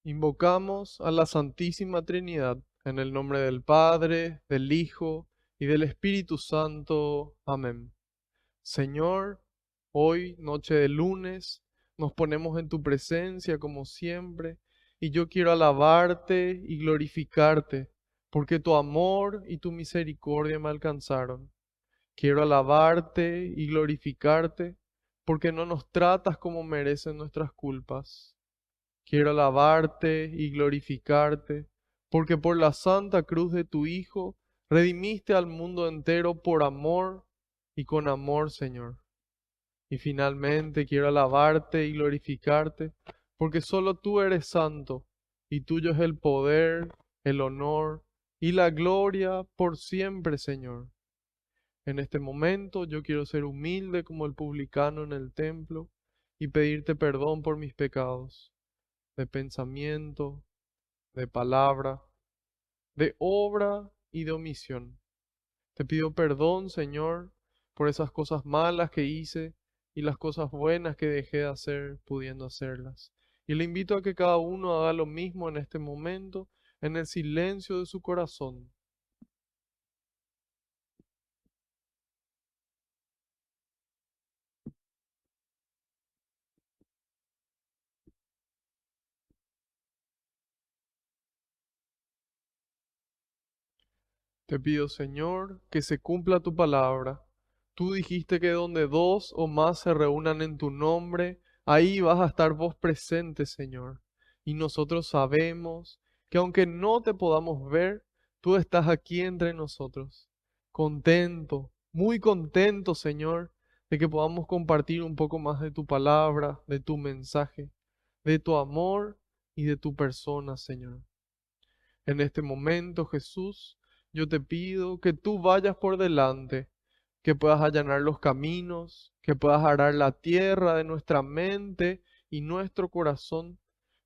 Invocamos a la Santísima Trinidad en el nombre del Padre, del Hijo y del Espíritu Santo. Amén. Señor, hoy, noche de lunes, nos ponemos en tu presencia como siempre y yo quiero alabarte y glorificarte porque tu amor y tu misericordia me alcanzaron. Quiero alabarte y glorificarte porque no nos tratas como merecen nuestras culpas. Quiero alabarte y glorificarte, porque por la santa cruz de tu Hijo redimiste al mundo entero por amor y con amor, Señor. Y finalmente quiero alabarte y glorificarte, porque solo tú eres santo, y tuyo es el poder, el honor y la gloria por siempre, Señor. En este momento yo quiero ser humilde como el publicano en el templo y pedirte perdón por mis pecados de pensamiento, de palabra, de obra y de omisión. Te pido perdón, Señor, por esas cosas malas que hice y las cosas buenas que dejé de hacer pudiendo hacerlas. Y le invito a que cada uno haga lo mismo en este momento, en el silencio de su corazón. Te pido, Señor, que se cumpla tu palabra. Tú dijiste que donde dos o más se reúnan en tu nombre, ahí vas a estar vos presente, Señor. Y nosotros sabemos que aunque no te podamos ver, tú estás aquí entre nosotros. Contento, muy contento, Señor, de que podamos compartir un poco más de tu palabra, de tu mensaje, de tu amor y de tu persona, Señor. En este momento, Jesús, yo te pido que tú vayas por delante, que puedas allanar los caminos, que puedas arar la tierra de nuestra mente y nuestro corazón,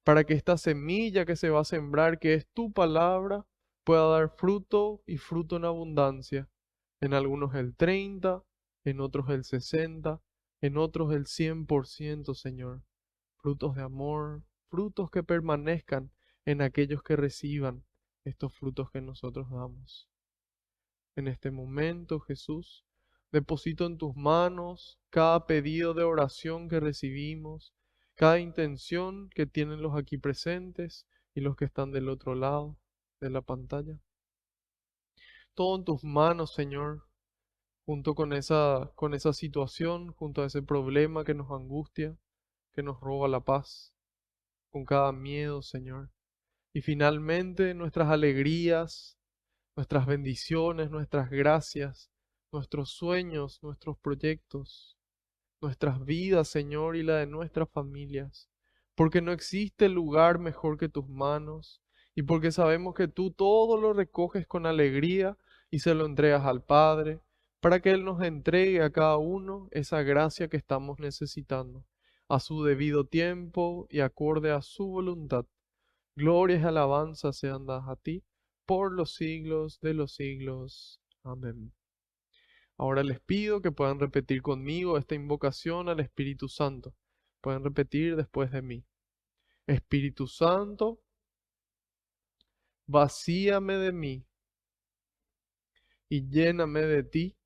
para que esta semilla que se va a sembrar, que es tu palabra, pueda dar fruto y fruto en abundancia. En algunos el 30, en otros el 60, en otros el 100%, Señor. Frutos de amor, frutos que permanezcan en aquellos que reciban estos frutos que nosotros damos. En este momento, Jesús, deposito en tus manos cada pedido de oración que recibimos, cada intención que tienen los aquí presentes y los que están del otro lado de la pantalla. Todo en tus manos, Señor, junto con esa situación, junto a ese problema que nos angustia, que nos roba la paz, con cada miedo, Señor. Y finalmente nuestras alegrías, nuestras bendiciones, nuestras gracias, nuestros sueños, nuestros proyectos, nuestras vidas, Señor, y la de nuestras familias. Porque no existe lugar mejor que tus manos y porque sabemos que tú todo lo recoges con alegría y se lo entregas al Padre para que Él nos entregue a cada uno esa gracia que estamos necesitando, a su debido tiempo y acorde a su voluntad. Glorias y alabanzas sean dadas a ti por los siglos de los siglos. Amén. Ahora les pido que puedan repetir conmigo esta invocación al Espíritu Santo. Pueden repetir después de mí. Espíritu Santo, vacíame de mí y lléname de ti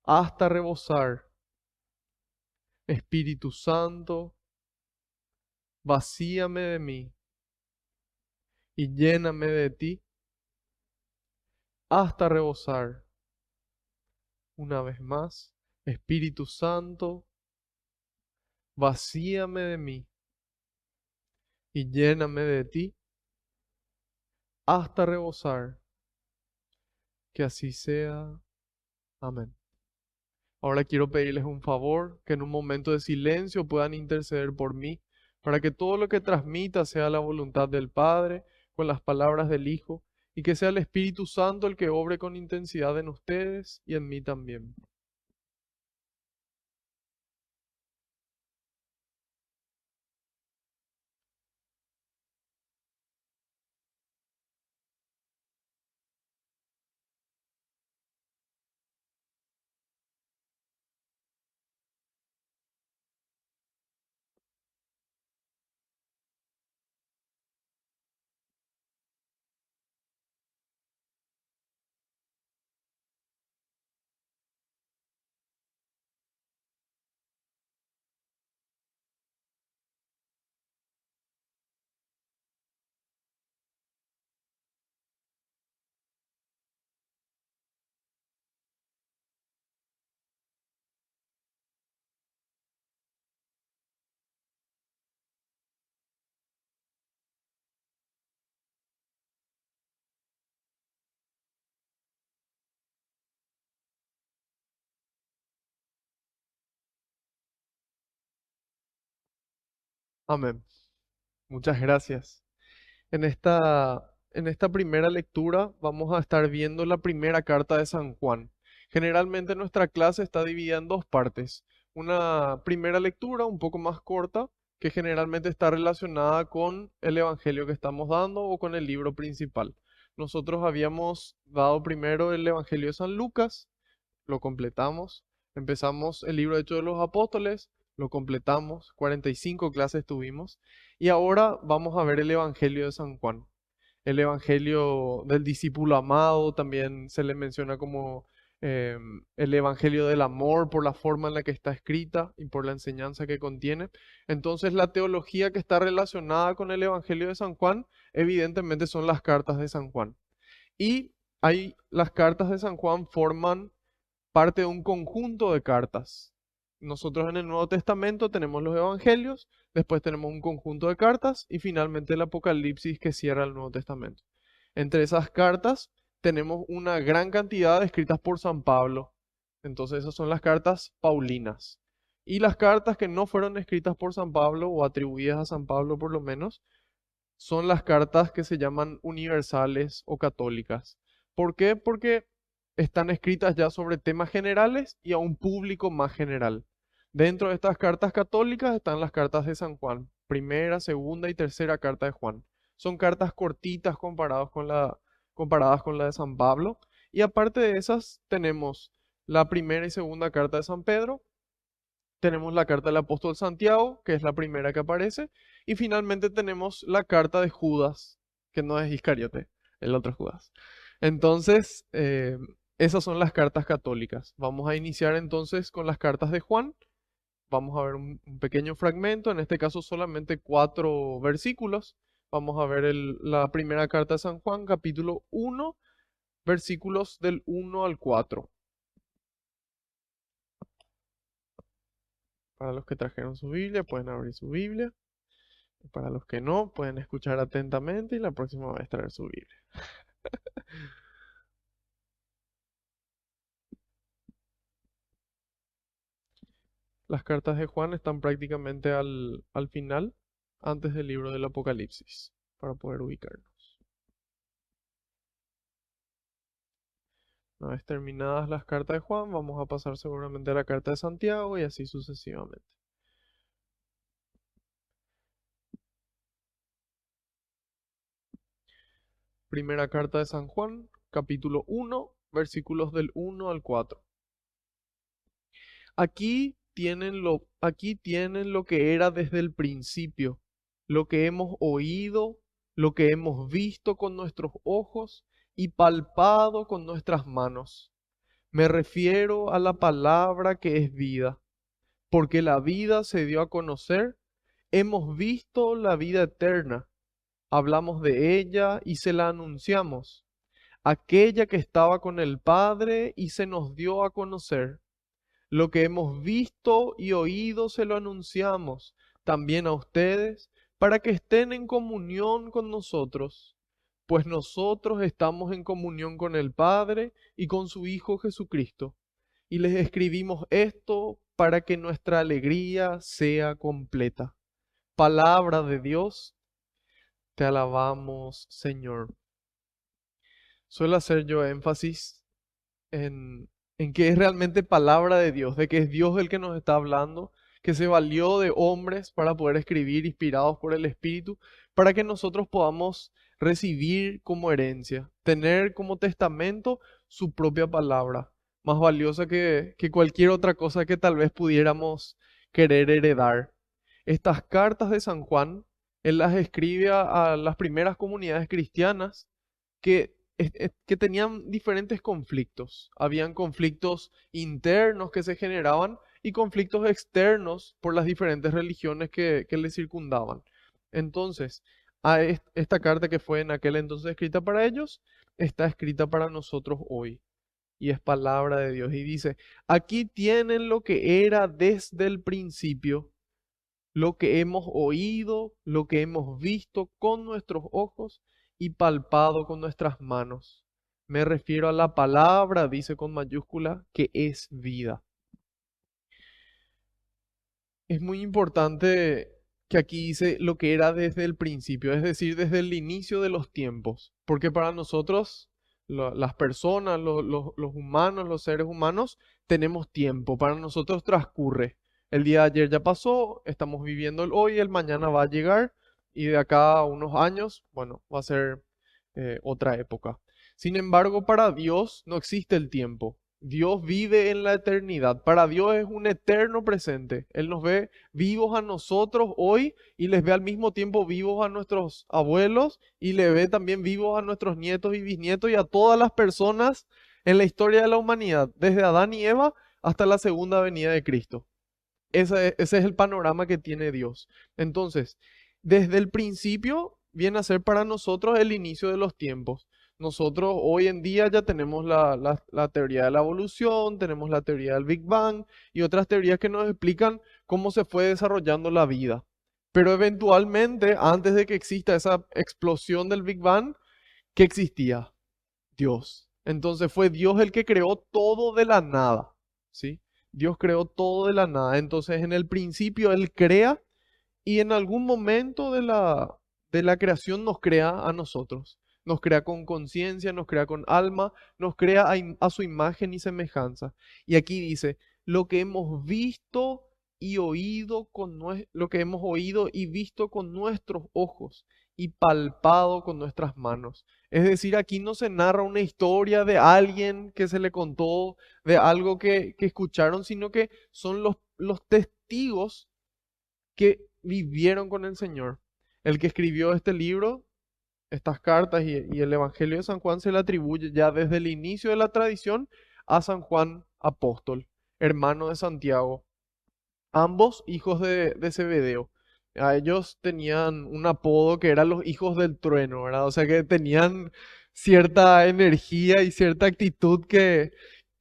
hasta rebosar. Espíritu Santo, vacíame de mí y lléname de ti hasta rebosar. Una vez más, Espíritu Santo, vacíame de mí y lléname de ti hasta rebosar. Que así sea. Amén. Ahora quiero pedirles un favor, que en un momento de silencio puedan interceder por mí, para que todo lo que transmita sea la voluntad del Padre, con las palabras del Hijo, y que sea el Espíritu Santo el que obre con intensidad en ustedes y en mí también. Amén. Muchas gracias. En esta primera lectura vamos a estar viendo la primera carta de San Juan. Generalmente nuestra clase está dividida en dos partes. Una primera lectura un poco más corta, que generalmente está relacionada con el evangelio que estamos dando o con el libro principal. Nosotros habíamos dado primero el evangelio de San Lucas, lo completamos. Empezamos el libro de Hechos de los Apóstoles, lo completamos. 45 clases tuvimos. Y ahora vamos a ver el evangelio de San Juan. El evangelio del discípulo amado también se le menciona como el evangelio del amor por la forma en la que está escrita y por la enseñanza que contiene. Entonces, la teología que está relacionada con el evangelio de San Juan, evidentemente son las cartas de San Juan. Y las cartas de San Juan forman parte de un conjunto de cartas. Nosotros en el Nuevo Testamento tenemos los evangelios, después tenemos un conjunto de cartas y finalmente el Apocalipsis que cierra el Nuevo Testamento. Entre esas cartas tenemos una gran cantidad escritas por San Pablo. Entonces esas son las cartas paulinas. Y las cartas que no fueron escritas por San Pablo o atribuidas a San Pablo por lo menos, son las cartas que se llaman universales o católicas. ¿Por qué? Porque están escritas ya sobre temas generales y a un público más general. Dentro de estas cartas católicas están las cartas de San Juan, primera, segunda y tercera carta de Juan. Son cartas cortitas comparadas con la de San Pablo. Y aparte de esas, tenemos la primera y segunda carta de San Pedro, tenemos la carta del apóstol Santiago, que es la primera que aparece, y finalmente tenemos la carta de Judas, que no es Iscariote, el otro Judas. Entonces, esas son las cartas católicas. Vamos a iniciar entonces con las cartas de Juan. Vamos a ver un pequeño fragmento, en este caso solamente 4 versículos. Vamos a ver la primera carta de San Juan, capítulo 1, versículos del 1 al 4. Para los que trajeron su Biblia, pueden abrir su Biblia. Para los que no, pueden escuchar atentamente y la próxima vez traer su Biblia. Las cartas de Juan están prácticamente al final, antes del libro del Apocalipsis, para poder ubicarnos. Una vez terminadas las cartas de Juan, vamos a pasar seguramente a la carta de Santiago y así sucesivamente. Primera carta de San Juan, capítulo 1, versículos del 1 al 4. Aquí tienen lo que era desde el principio, lo que hemos oído, lo que hemos visto con nuestros ojos y palpado con nuestras manos. Me refiero a la palabra que es vida, porque la vida se dio a conocer, hemos visto la vida eterna, hablamos de ella y se la anunciamos, aquella que estaba con el Padre y se nos dio a conocer. Lo que hemos visto y oído se lo anunciamos también a ustedes para que estén en comunión con nosotros, pues nosotros estamos en comunión con el Padre y con su Hijo Jesucristo. Y les escribimos esto para que nuestra alegría sea completa. Palabra de Dios, te alabamos, Señor. Suelo hacer yo énfasis en, en que es realmente palabra de Dios, de que es Dios el que nos está hablando, que se valió de hombres para poder escribir inspirados por el Espíritu, para que nosotros podamos recibir como herencia, tener como testamento su propia palabra, más valiosa que cualquier otra cosa que tal vez pudiéramos querer heredar. Estas cartas de San Juan, él las escribe a las primeras comunidades cristianas que tenían diferentes conflictos. Habían conflictos internos que se generaban y conflictos externos por las diferentes religiones que le circundaban. Entonces, esta carta que fue en aquel entonces escrita para ellos, está escrita para nosotros hoy. Y es palabra de Dios. Y dice, aquí tienen lo que era desde el principio, lo que hemos oído, lo que hemos visto con nuestros ojos y palpado con nuestras manos. Me refiero a la palabra, dice con mayúscula, que es vida. Es muy importante que aquí dice lo que era desde el principio, es decir, desde el inicio de los tiempos. Porque para nosotros, las personas, los humanos, los seres humanos, tenemos tiempo. Para nosotros transcurre. El día de ayer ya pasó, estamos viviendo el hoy, el mañana va a llegar y de acá a unos años, bueno, va a ser otra época. Sin embargo, para Dios no existe el tiempo. Dios vive en la eternidad. Para Dios es un eterno presente. Él nos ve vivos a nosotros hoy y les ve al mismo tiempo vivos a nuestros abuelos y le ve también vivos a nuestros nietos y bisnietos y a todas las personas en la historia de la humanidad, desde Adán y Eva hasta la segunda venida de Cristo. Ese es el panorama que tiene Dios. Entonces, desde el principio viene a ser para nosotros el inicio de los tiempos. Nosotros hoy en día ya tenemos la teoría de la evolución, tenemos la teoría del Big Bang y otras teorías que nos explican cómo se fue desarrollando la vida. Pero eventualmente, antes de que exista esa explosión del Big Bang, ¿qué existía? Dios. Entonces fue Dios el que creó todo de la nada, ¿sí? Dios creó todo de la nada. Entonces en el principio Él crea y en algún momento de la creación nos crea a nosotros. Nos crea con conciencia, nos crea con alma, nos crea a su imagen y semejanza. Y aquí dice, lo que hemos visto y oído lo que hemos oído y visto con nuestros ojos y palpado con nuestras manos. Es decir, aquí no se narra una historia de alguien que se le contó, de algo que escucharon, sino que son los testigos que vivieron con el Señor. El que escribió este libro, estas cartas y el Evangelio de San Juan se le atribuye ya desde el inicio de la tradición a San Juan apóstol, hermano de Santiago, ambos hijos de Zebedeo. A ellos tenían un apodo que eran los hijos del trueno, ¿verdad? O sea que tenían cierta energía y cierta actitud que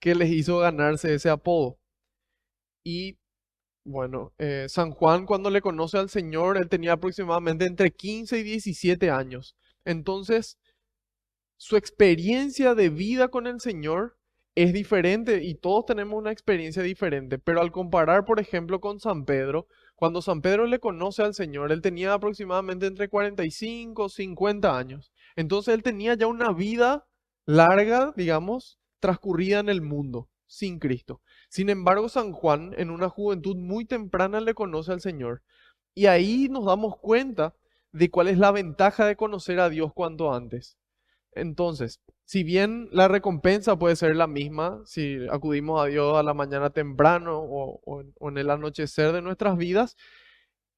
les hizo ganarse ese apodo. Y bueno, San Juan cuando le conoce al Señor, él tenía aproximadamente entre 15 y 17 años. Entonces, su experiencia de vida con el Señor es diferente y todos tenemos una experiencia diferente, pero al comparar, por ejemplo, con San Pedro, cuando San Pedro le conoce al Señor, él tenía aproximadamente entre 45 y 50 años. Entonces, él tenía ya una vida larga, digamos, transcurrida en el mundo, sin Cristo. Sin embargo, San Juan, en una juventud muy temprana, le conoce al Señor. Y ahí nos damos cuenta de cuál es la ventaja de conocer a Dios cuanto antes. Entonces, si bien la recompensa puede ser la misma, si acudimos a Dios a la mañana temprano o en el anochecer de nuestras vidas,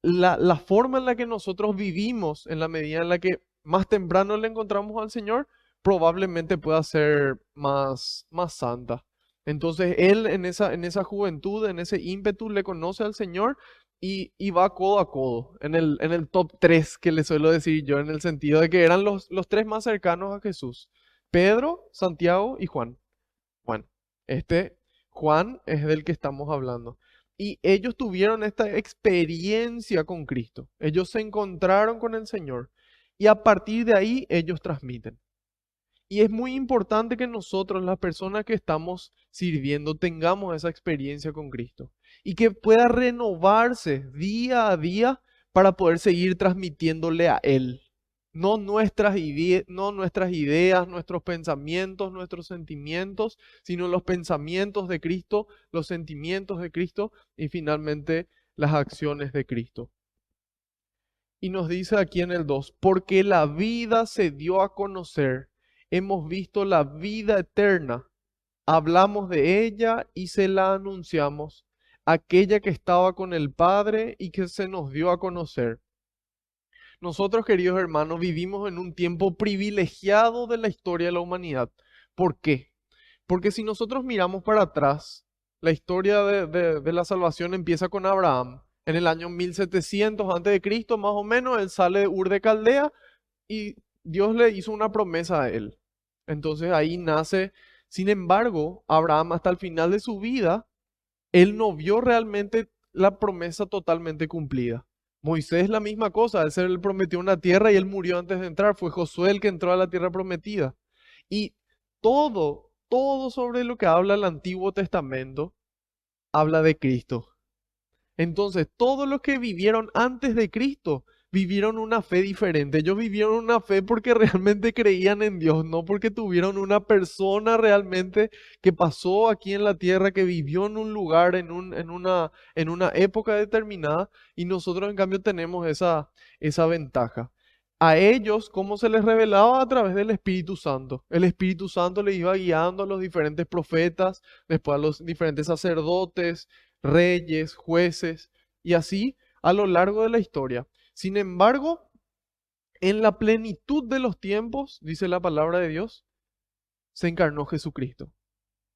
la forma en la que nosotros vivimos, en la medida en la que más temprano le encontramos al Señor, probablemente pueda ser más santa. Entonces, él en esa juventud, en ese ímpetu, le conoce al Señor y va codo a codo, en el top 3 que le suelo decir yo, en el sentido de que eran los tres más cercanos a Jesús: Pedro, Santiago y Juan. Bueno, este Juan es del que estamos hablando. Y ellos tuvieron esta experiencia con Cristo. Ellos se encontraron con el Señor. Y a partir de ahí ellos transmiten. Y es muy importante que nosotros, las personas que estamos sirviendo, tengamos esa experiencia con Cristo. Y que pueda renovarse día a día para poder seguir transmitiéndole a Él. No nuestras ideas, nuestros pensamientos, nuestros sentimientos, sino los pensamientos de Cristo, los sentimientos de Cristo y finalmente las acciones de Cristo. Y nos dice aquí en el 2, porque la vida se dio a conocer, hemos visto la vida eterna, hablamos de ella y se la anunciamos, aquella que estaba con el Padre y que se nos dio a conocer. Nosotros, queridos hermanos, vivimos en un tiempo privilegiado de la historia de la humanidad. ¿Por qué? Porque si nosotros miramos para atrás, la historia de la salvación empieza con Abraham. En el año 1700 antes de Cristo, más o menos, él sale de Ur de Caldea y Dios le hizo una promesa a él. Entonces ahí nace. Sin embargo, Abraham hasta el final de su vida, él no vio realmente la promesa totalmente cumplida. Moisés la misma cosa, él se le prometió una tierra y él murió antes de entrar. Fue Josué el que entró a la tierra prometida. Y todo sobre lo que habla el Antiguo Testamento habla de Cristo. Entonces, todos los que vivieron antes de Cristo vivieron una fe diferente. Ellos vivieron una fe porque realmente creían en Dios, no porque tuvieron una persona realmente que pasó aquí en la tierra, que vivió en un lugar, en una época determinada, y nosotros en cambio tenemos esa ventaja. A ellos, ¿cómo se les revelaba? A través del Espíritu Santo. El Espíritu Santo les iba guiando a los diferentes profetas, después a los diferentes sacerdotes, reyes, jueces, y así a lo largo de la historia. Sin embargo, en la plenitud de los tiempos, dice la palabra de Dios, se encarnó Jesucristo.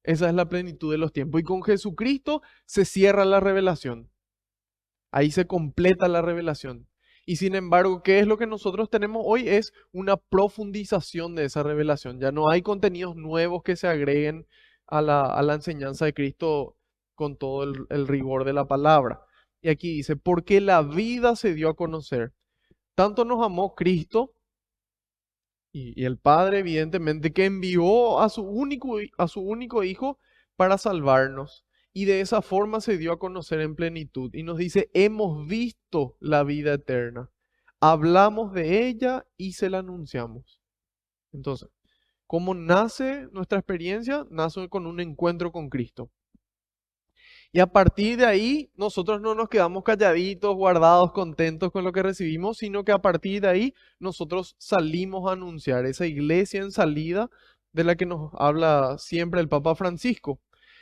Esa es la plenitud de los tiempos. Y con Jesucristo se cierra la revelación. Ahí se completa la revelación. Y sin embargo, ¿qué es lo que nosotros tenemos hoy? Es una profundización de esa revelación. Ya no hay contenidos nuevos que se agreguen a la enseñanza de Cristo con todo el rigor de la palabra. Y aquí dice, porque la vida se dio a conocer. Tanto nos amó Cristo y el Padre, evidentemente, que envió a su único Hijo para salvarnos. Y de esa forma se dio a conocer en plenitud. Y nos dice, hemos visto la vida eterna. Hablamos de ella y se la anunciamos. Entonces, ¿cómo nace nuestra experiencia? Nace con un encuentro con Cristo. Y a partir de ahí, nosotros no nos quedamos calladitos, guardados, contentos con lo que recibimos, sino que a partir de ahí nosotros salimos a anunciar esa iglesia en salida de la que nos habla siempre el Papa Francisco.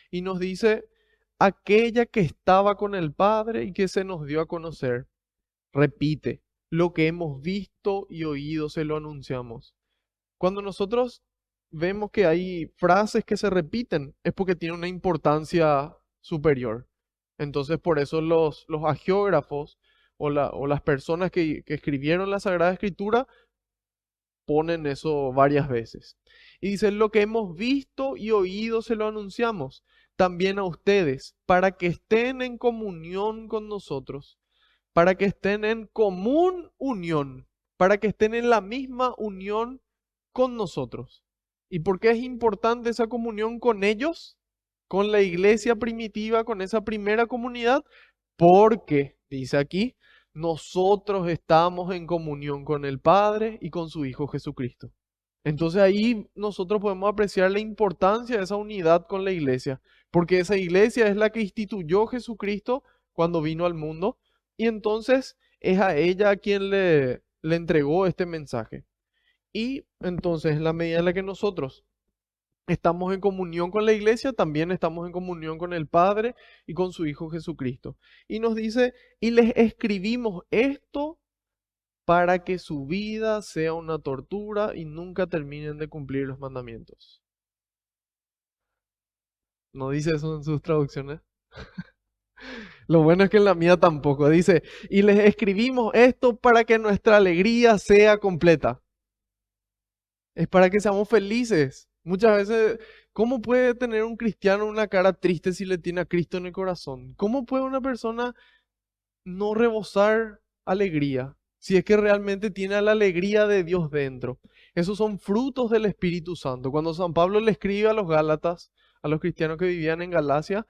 Y nos dice, aquella que estaba con el Padre y que se nos dio a conocer. Repite, lo que hemos visto y oído se lo anunciamos. Cuando nosotros vemos que hay frases que se repiten, es porque tienen una importancia superior. Entonces, por eso los hagiógrafos o las personas que escribieron la Sagrada Escritura ponen eso varias veces. Y dice, lo que hemos visto y oído se lo anunciamos también a ustedes, para que estén en comunión con nosotros, para que estén en común unión, para que estén en la misma unión con nosotros. ¿Y por qué es importante esa comunión con ellos? Con la iglesia primitiva, con esa primera comunidad, porque, dice aquí, nosotros estamos en comunión con el Padre y con su Hijo Jesucristo. Entonces ahí nosotros podemos apreciar la importancia de esa unidad con la iglesia, porque esa iglesia es la que instituyó Jesucristo cuando vino al mundo, y entonces es a ella a quien le entregó este mensaje. Y entonces, en la medida en la que nosotros estamos en comunión con la iglesia, también estamos en comunión con el Padre y con su Hijo Jesucristo. Y nos dice, y les escribimos esto para que su vida sea una tortura y nunca terminen de cumplir los mandamientos. No dice eso en sus traducciones. Lo bueno es que en la mía tampoco. Dice, y les escribimos esto para que nuestra alegría sea completa. Es para que seamos felices. Muchas veces, ¿cómo puede tener un cristiano una cara triste si le tiene a Cristo en el corazón? ¿Cómo puede una persona no rebosar alegría si es que realmente tiene la alegría de Dios dentro? Esos son frutos del Espíritu Santo. Cuando San Pablo le escribe a los Gálatas, a los cristianos que vivían en Galacia,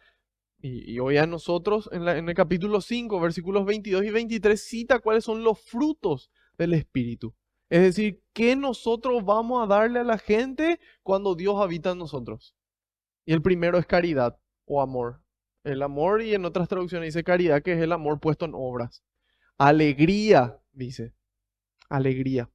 y hoy a nosotros, en el capítulo 5 versículos 22 y 23 cita cuáles son los frutos del Espíritu. Es decir, ¿qué nosotros vamos a darle a la gente cuando Dios habita en nosotros? Y el primero es caridad o amor. El amor, y en otras traducciones dice caridad, que es el amor puesto en obras. Alegría, dice. Alegría.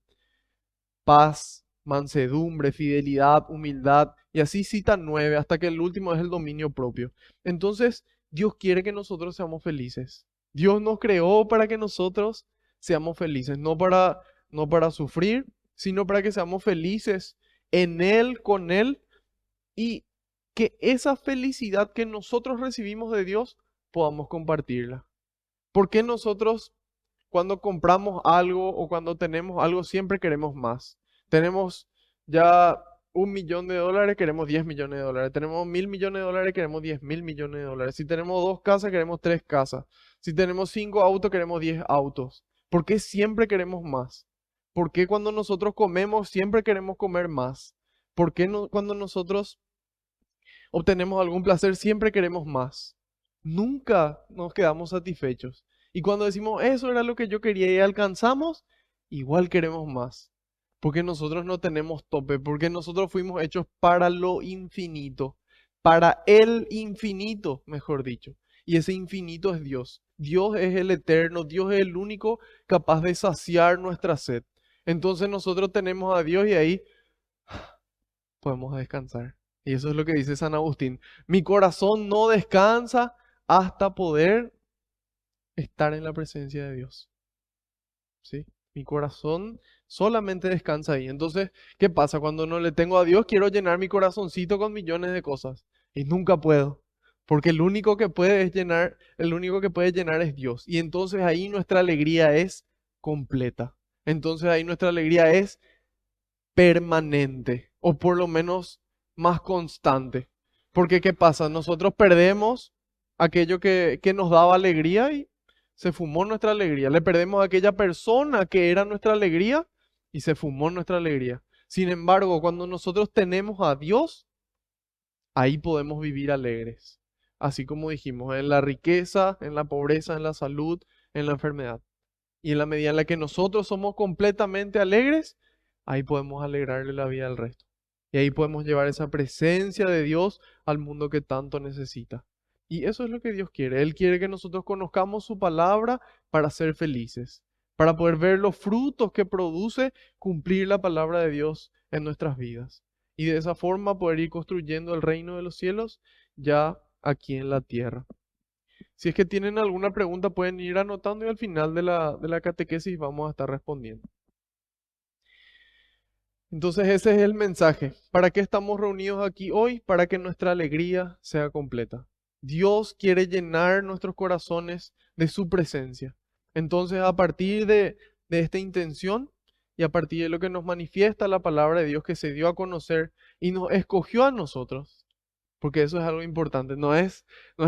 Paz, mansedumbre, fidelidad, humildad. Y así cita 9, hasta que el último es el dominio propio. Entonces, Dios quiere que nosotros seamos felices. Dios nos creó para que nosotros seamos felices, no para sufrir, sino para que seamos felices en Él, con Él, y que esa felicidad que nosotros recibimos de Dios podamos compartirla. ¿Por qué nosotros cuando compramos algo o cuando tenemos algo siempre queremos más? Tenemos ya 1 millón de dólares, queremos 10 millones de dólares. Tenemos 1.000 millones de dólares, queremos 10.000 millones de dólares. Si tenemos 2 casas, queremos 3 casas. Si tenemos 5 autos, queremos 10 autos. ¿Por qué siempre queremos más? ¿Por qué cuando nosotros comemos siempre queremos comer más? ¿Por qué cuando nosotros obtenemos algún placer siempre queremos más? Nunca nos quedamos satisfechos. Y cuando decimos eso era lo que yo quería y alcanzamos, igual queremos más. Porque nosotros no tenemos tope, porque nosotros fuimos hechos para lo infinito, para el infinito, mejor dicho. Y ese infinito es Dios. Dios es el eterno, Dios es el único capaz de saciar nuestra sed. Entonces nosotros tenemos a Dios y ahí podemos descansar. Y eso es lo que dice San Agustín. Mi corazón no descansa hasta poder estar en la presencia de Dios. ¿Sí? Mi corazón solamente descansa ahí. Entonces, ¿qué pasa? Cuando no le tengo a Dios, quiero llenar mi corazoncito con millones de cosas. Y nunca puedo. Porque el único que puede es llenar, el único que puede llenar es Dios. Y entonces ahí nuestra alegría es completa. Entonces ahí nuestra alegría es permanente, o por lo menos más constante. Porque ¿qué pasa? Nosotros perdemos aquello que nos daba alegría y se fumó nuestra alegría. Le perdemos a aquella persona que era nuestra alegría y se fumó nuestra alegría. Sin embargo, cuando nosotros tenemos a Dios, ahí podemos vivir alegres. Así como dijimos, en la riqueza, en la pobreza, en la salud, en la enfermedad. Y en la medida en la que nosotros somos completamente alegres, ahí podemos alegrarle la vida al resto. Y ahí podemos llevar esa presencia de Dios al mundo que tanto necesita. Y eso es lo que Dios quiere. Él quiere que nosotros conozcamos su palabra para ser felices, para poder ver los frutos que produce cumplir la palabra de Dios en nuestras vidas. Y de esa forma poder ir construyendo el reino de los cielos ya aquí en la tierra. Si es que tienen alguna pregunta, pueden ir anotando y al final de la catequesis vamos a estar respondiendo. Entonces ese es el mensaje. ¿Para qué estamos reunidos aquí hoy? Para que nuestra alegría sea completa. Dios quiere llenar nuestros corazones de su presencia. Entonces a partir de esta intención y a partir de lo que nos manifiesta la palabra de Dios que se dio a conocer y nos escogió a nosotros, porque eso es algo importante. No es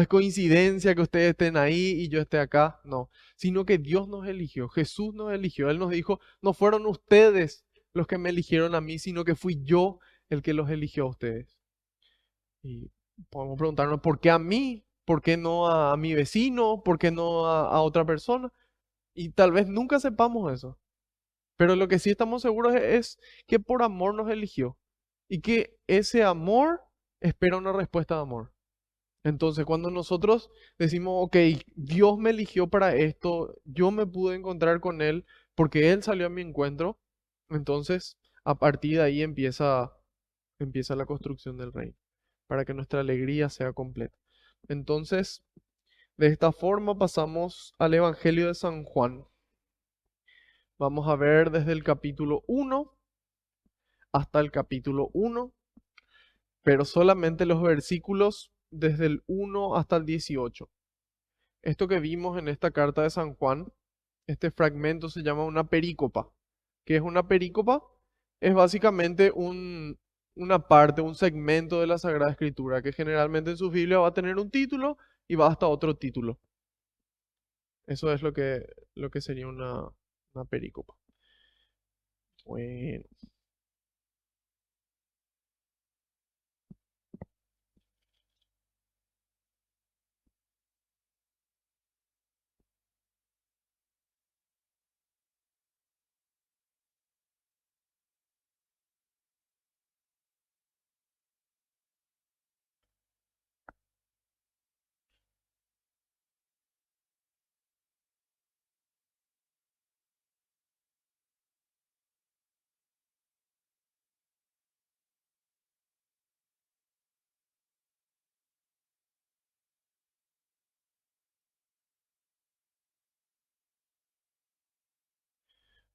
coincidencia que ustedes estén ahí y yo esté acá, no. Sino que Dios nos eligió, Jesús nos eligió. Él nos dijo, no fueron ustedes los que me eligieron a mí, sino que fui yo el que los eligió a ustedes. Y podemos preguntarnos, ¿por qué a mí? ¿Por qué no a mi vecino? ¿Por qué no a otra persona? Y tal vez nunca sepamos eso. Pero lo que sí estamos seguros es que por amor nos eligió. Y que ese amor espera una respuesta de amor. Entonces, cuando nosotros decimos, ok, Dios me eligió para esto, yo me pude encontrar con Él porque Él salió a mi encuentro, entonces a partir de ahí empieza la construcción del reino, para que nuestra alegría sea completa. Entonces, de esta forma pasamos al Evangelio de San Juan. Vamos a ver desde el capítulo 1 hasta el capítulo 1, pero solamente los versículos desde el 1 hasta el 18. Esto que vimos en esta carta de San Juan, este fragmento se llama una perícopa. ¿Qué es una perícopa? Es básicamente una parte, un segmento de la Sagrada Escritura que generalmente en sus Biblias va a tener un título y va hasta otro título. Eso es lo que sería una perícopa. Bueno.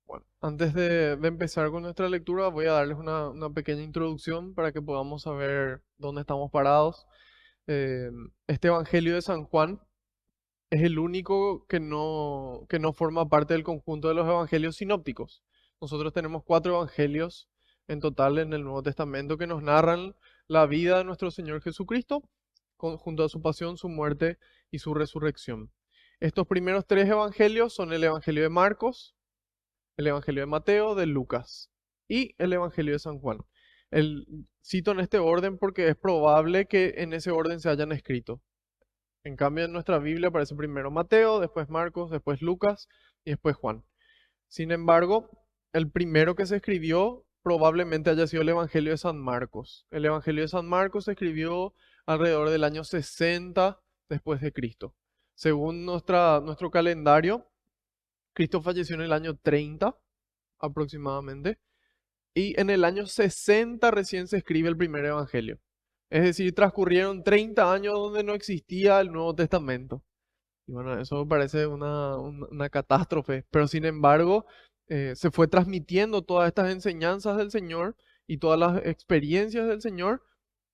Bueno, antes de empezar con nuestra lectura, voy a darles una pequeña introducción para que podamos saber dónde estamos parados. Eh, este Evangelio de San Juan es el único que no forma parte del conjunto de los evangelios sinópticos. Nosotros tenemos 4 evangelios en total en el Nuevo Testamento que nos narran la vida de nuestro Señor Jesucristo junto a su pasión, su muerte y su resurrección. Estos primeros 3 evangelios son el Evangelio de Marcos, el Evangelio de Mateo, de Lucas y el Evangelio de San Juan. Cito en este orden porque es probable que en ese orden se hayan escrito. En cambio, en nuestra Biblia aparece primero Mateo, después Marcos, después Lucas y después Juan. Sin embargo, el primero que se escribió probablemente haya sido el Evangelio de San Marcos. El Evangelio de San Marcos se escribió alrededor del año 60 después de Cristo. Según nuestro calendario, Cristo falleció en el año 30 aproximadamente, y en el año 60 recién se escribe el primer evangelio. Es decir, transcurrieron 30 años donde no existía el Nuevo Testamento. Y bueno, eso me parece una catástrofe, pero sin embargo, se fue transmitiendo todas estas enseñanzas del Señor y todas las experiencias del Señor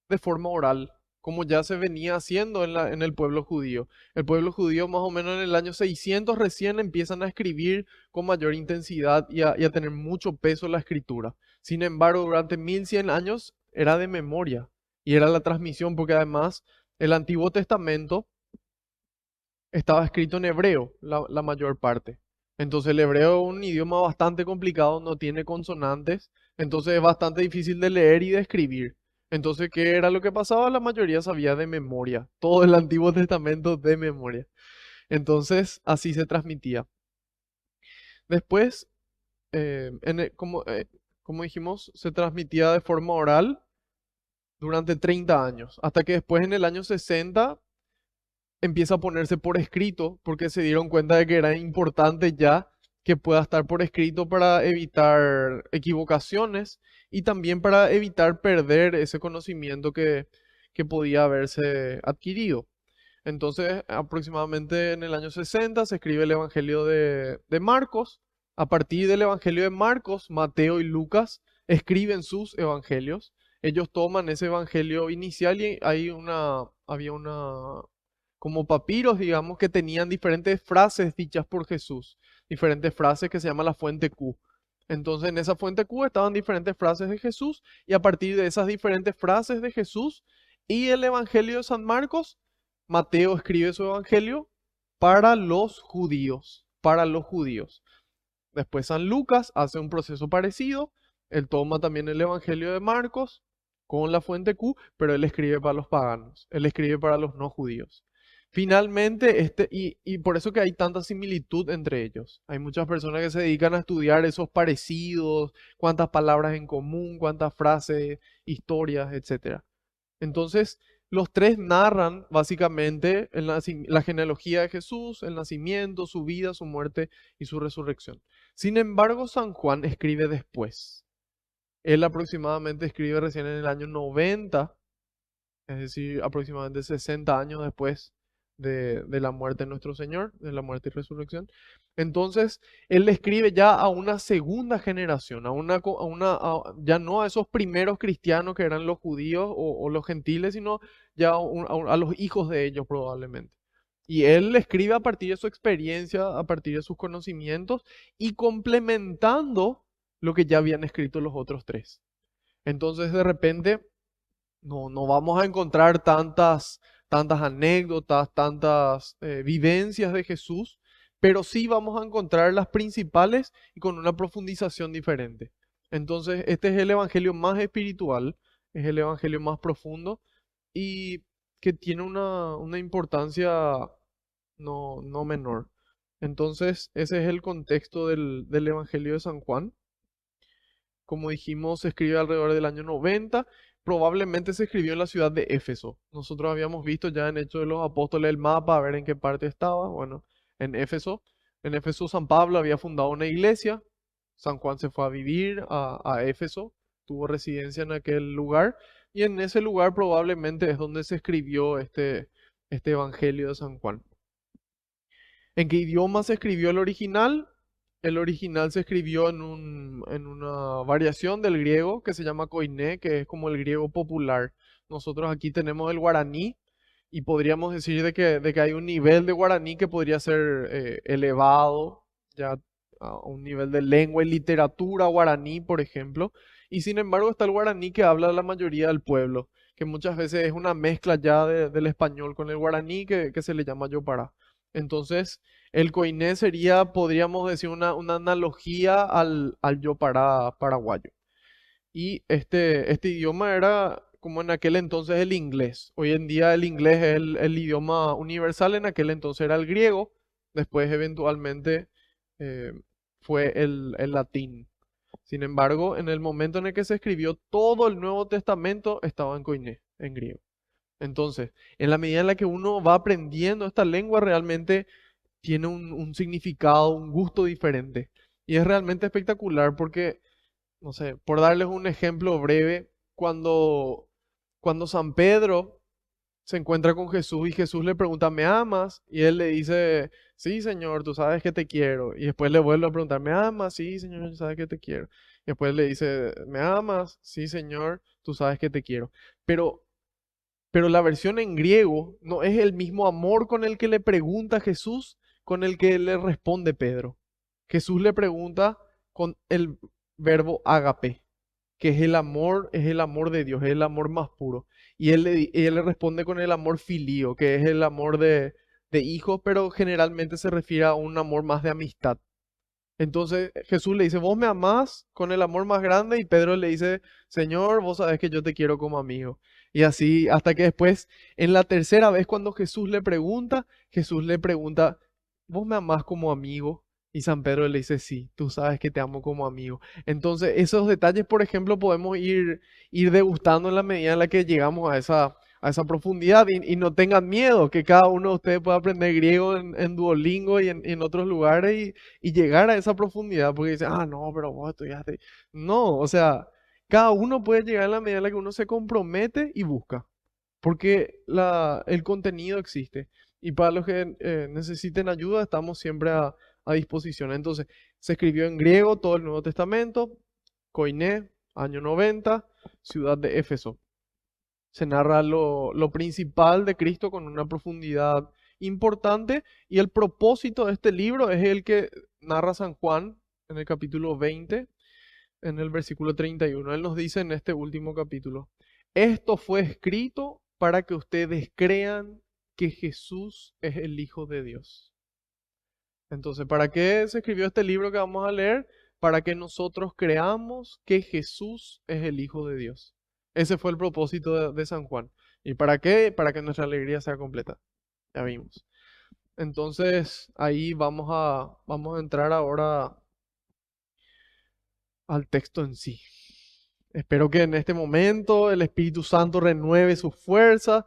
de forma oral, como ya se venía haciendo en el pueblo judío. El pueblo judío más o menos en el año 600 recién empiezan a escribir con mayor intensidad y a tener mucho peso la escritura. Sin embargo, durante 1100 años era de memoria y era la transmisión, porque además el Antiguo Testamento estaba escrito en hebreo, la mayor parte. Entonces el hebreo es un idioma bastante complicado, no tiene consonantes, entonces es bastante difícil de leer y de escribir. Entonces, ¿qué era lo que pasaba? La mayoría sabía de memoria, todo el Antiguo Testamento de memoria. Entonces, así se transmitía. Después, como dijimos, se transmitía de forma oral durante 30 años, hasta que después en el año 60 empieza a ponerse por escrito, porque se dieron cuenta de que era importante ya que pueda estar por escrito para evitar equivocaciones y también para evitar perder ese conocimiento que podía haberse adquirido. Entonces, aproximadamente en el año 60 se escribe el Evangelio de Marcos. A partir del Evangelio de Marcos, Mateo y Lucas escriben sus evangelios. Ellos toman ese evangelio inicial y había como papiros, digamos, que tenían diferentes frases dichas por Jesús, diferentes frases que se llama la fuente Q. Entonces, en esa fuente Q estaban diferentes frases de Jesús y a partir de esas diferentes frases de Jesús y el Evangelio de San Marcos, Mateo escribe su Evangelio para los judíos, para los judíos. Después San Lucas hace un proceso parecido, él toma también el Evangelio de Marcos con la fuente Q, pero él escribe para los paganos, él escribe para los no judíos. Finalmente, y por eso que hay tanta similitud entre ellos. Hay muchas personas que se dedican a estudiar esos parecidos, cuántas palabras en común, cuántas frases, historias, etcétera. Entonces, los tres narran básicamente la genealogía de Jesús, el nacimiento, su vida, su muerte y su resurrección. Sin embargo, San Juan escribe después. Él aproximadamente escribe recién en el año 90, es decir, aproximadamente 60 años después de la muerte de nuestro Señor, de la muerte y resurrección. Entonces, él le escribe ya a una segunda generación, ya no a esos primeros cristianos que eran los judíos o los gentiles, sino ya a los hijos de ellos probablemente. Y él le escribe a partir de su experiencia, a partir de sus conocimientos y complementando lo que ya habían escrito los otros tres. Entonces, de repente no vamos a encontrar tantas anécdotas, tantas vivencias de Jesús, pero sí vamos a encontrar las principales y con una profundización diferente. Entonces, este es el evangelio más espiritual, es el evangelio más profundo y que tiene una importancia no menor. Entonces, ese es el contexto del evangelio de San Juan. Como dijimos, se escribe alrededor del año 90. Probablemente se escribió en la ciudad de Éfeso. Nosotros habíamos visto ya en Hechos de los Apóstoles el mapa, a ver en qué parte estaba. Bueno, en Éfeso. En Éfeso San Pablo había fundado una iglesia. San Juan se fue a vivir a Éfeso, tuvo residencia en aquel lugar. Y en ese lugar probablemente es donde se escribió este Evangelio de San Juan. ¿En qué idioma se escribió el original? El original se escribió en una variación del griego que se llama koiné, que es como el griego popular. Nosotros aquí tenemos el guaraní y podríamos decir de que hay un nivel de guaraní que podría ser elevado, ya a un nivel de lengua y literatura guaraní, por ejemplo. Y sin embargo está el guaraní que habla la mayoría del pueblo, que muchas veces es una mezcla ya del español con el guaraní que se le llama yopará. Entonces, el koiné sería, podríamos decir, una analogía al yopará paraguayo. Y este idioma era como en aquel entonces el inglés. Hoy en día el inglés es el idioma universal, en aquel entonces era el griego, después eventualmente eh, fue el latín. Sin embargo, en el momento en el que se escribió todo el Nuevo Testamento estaba en koiné, en griego. Entonces, en la medida en la que uno va aprendiendo esta lengua, realmente tiene un significado, un gusto diferente. Y es realmente espectacular porque, no sé, por darles un ejemplo breve, cuando San Pedro se encuentra con Jesús y Jesús le pregunta, ¿me amas? Y él le dice, sí, Señor, tú sabes que te quiero. Y después le vuelve a preguntar, ¿me amas? Sí, Señor, tú sabes que te quiero. Y después le dice, ¿me amas? Sí, Señor, tú sabes que te quiero. Pero, pero la versión en griego no es el mismo amor con el que le pregunta Jesús, con el que le responde Pedro. Jesús le pregunta con el verbo ágape, que es el amor de Dios, es el amor más puro. Y él le responde con el amor filío, que es el amor de hijos, pero generalmente se refiere a un amor más de amistad. Entonces Jesús le dice, vos me amás con el amor más grande y Pedro le dice, Señor, vos sabés que yo te quiero como amigo. Y así hasta que después, en la tercera vez cuando Jesús le pregunta, ¿vos me amás como amigo? Y San Pedro le dice, sí, tú sabes que te amo como amigo. Entonces esos detalles, por ejemplo, podemos ir degustando en la medida en la que llegamos a esa profundidad y no tengan miedo que cada uno de ustedes pueda aprender griego en Duolingo y en otros lugares y llegar a esa profundidad, porque dice, ah, no, pero vos estudiaste. No, o sea, cada uno puede llegar en la medida en la que uno se compromete y busca, porque el contenido existe. Y para los que necesiten ayuda, estamos siempre a disposición. Entonces, se escribió en griego todo el Nuevo Testamento, Koiné, año 90, ciudad de Éfeso. Se narra lo principal de Cristo con una profundidad importante y el propósito de este libro es el que narra San Juan en el capítulo 20, en el versículo 31. Él nos dice en este último capítulo, esto fue escrito para que ustedes crean que Jesús es el Hijo de Dios. Entonces, ¿para qué se escribió este libro que vamos a leer? Para que nosotros creamos que Jesús es el Hijo de Dios. Ese fue el propósito de San Juan. ¿Y para qué? Para que nuestra alegría sea completa. Ya vimos. Entonces, ahí vamos a entrar ahora al texto en sí. Espero que en este momento el Espíritu Santo renueve sus fuerzas.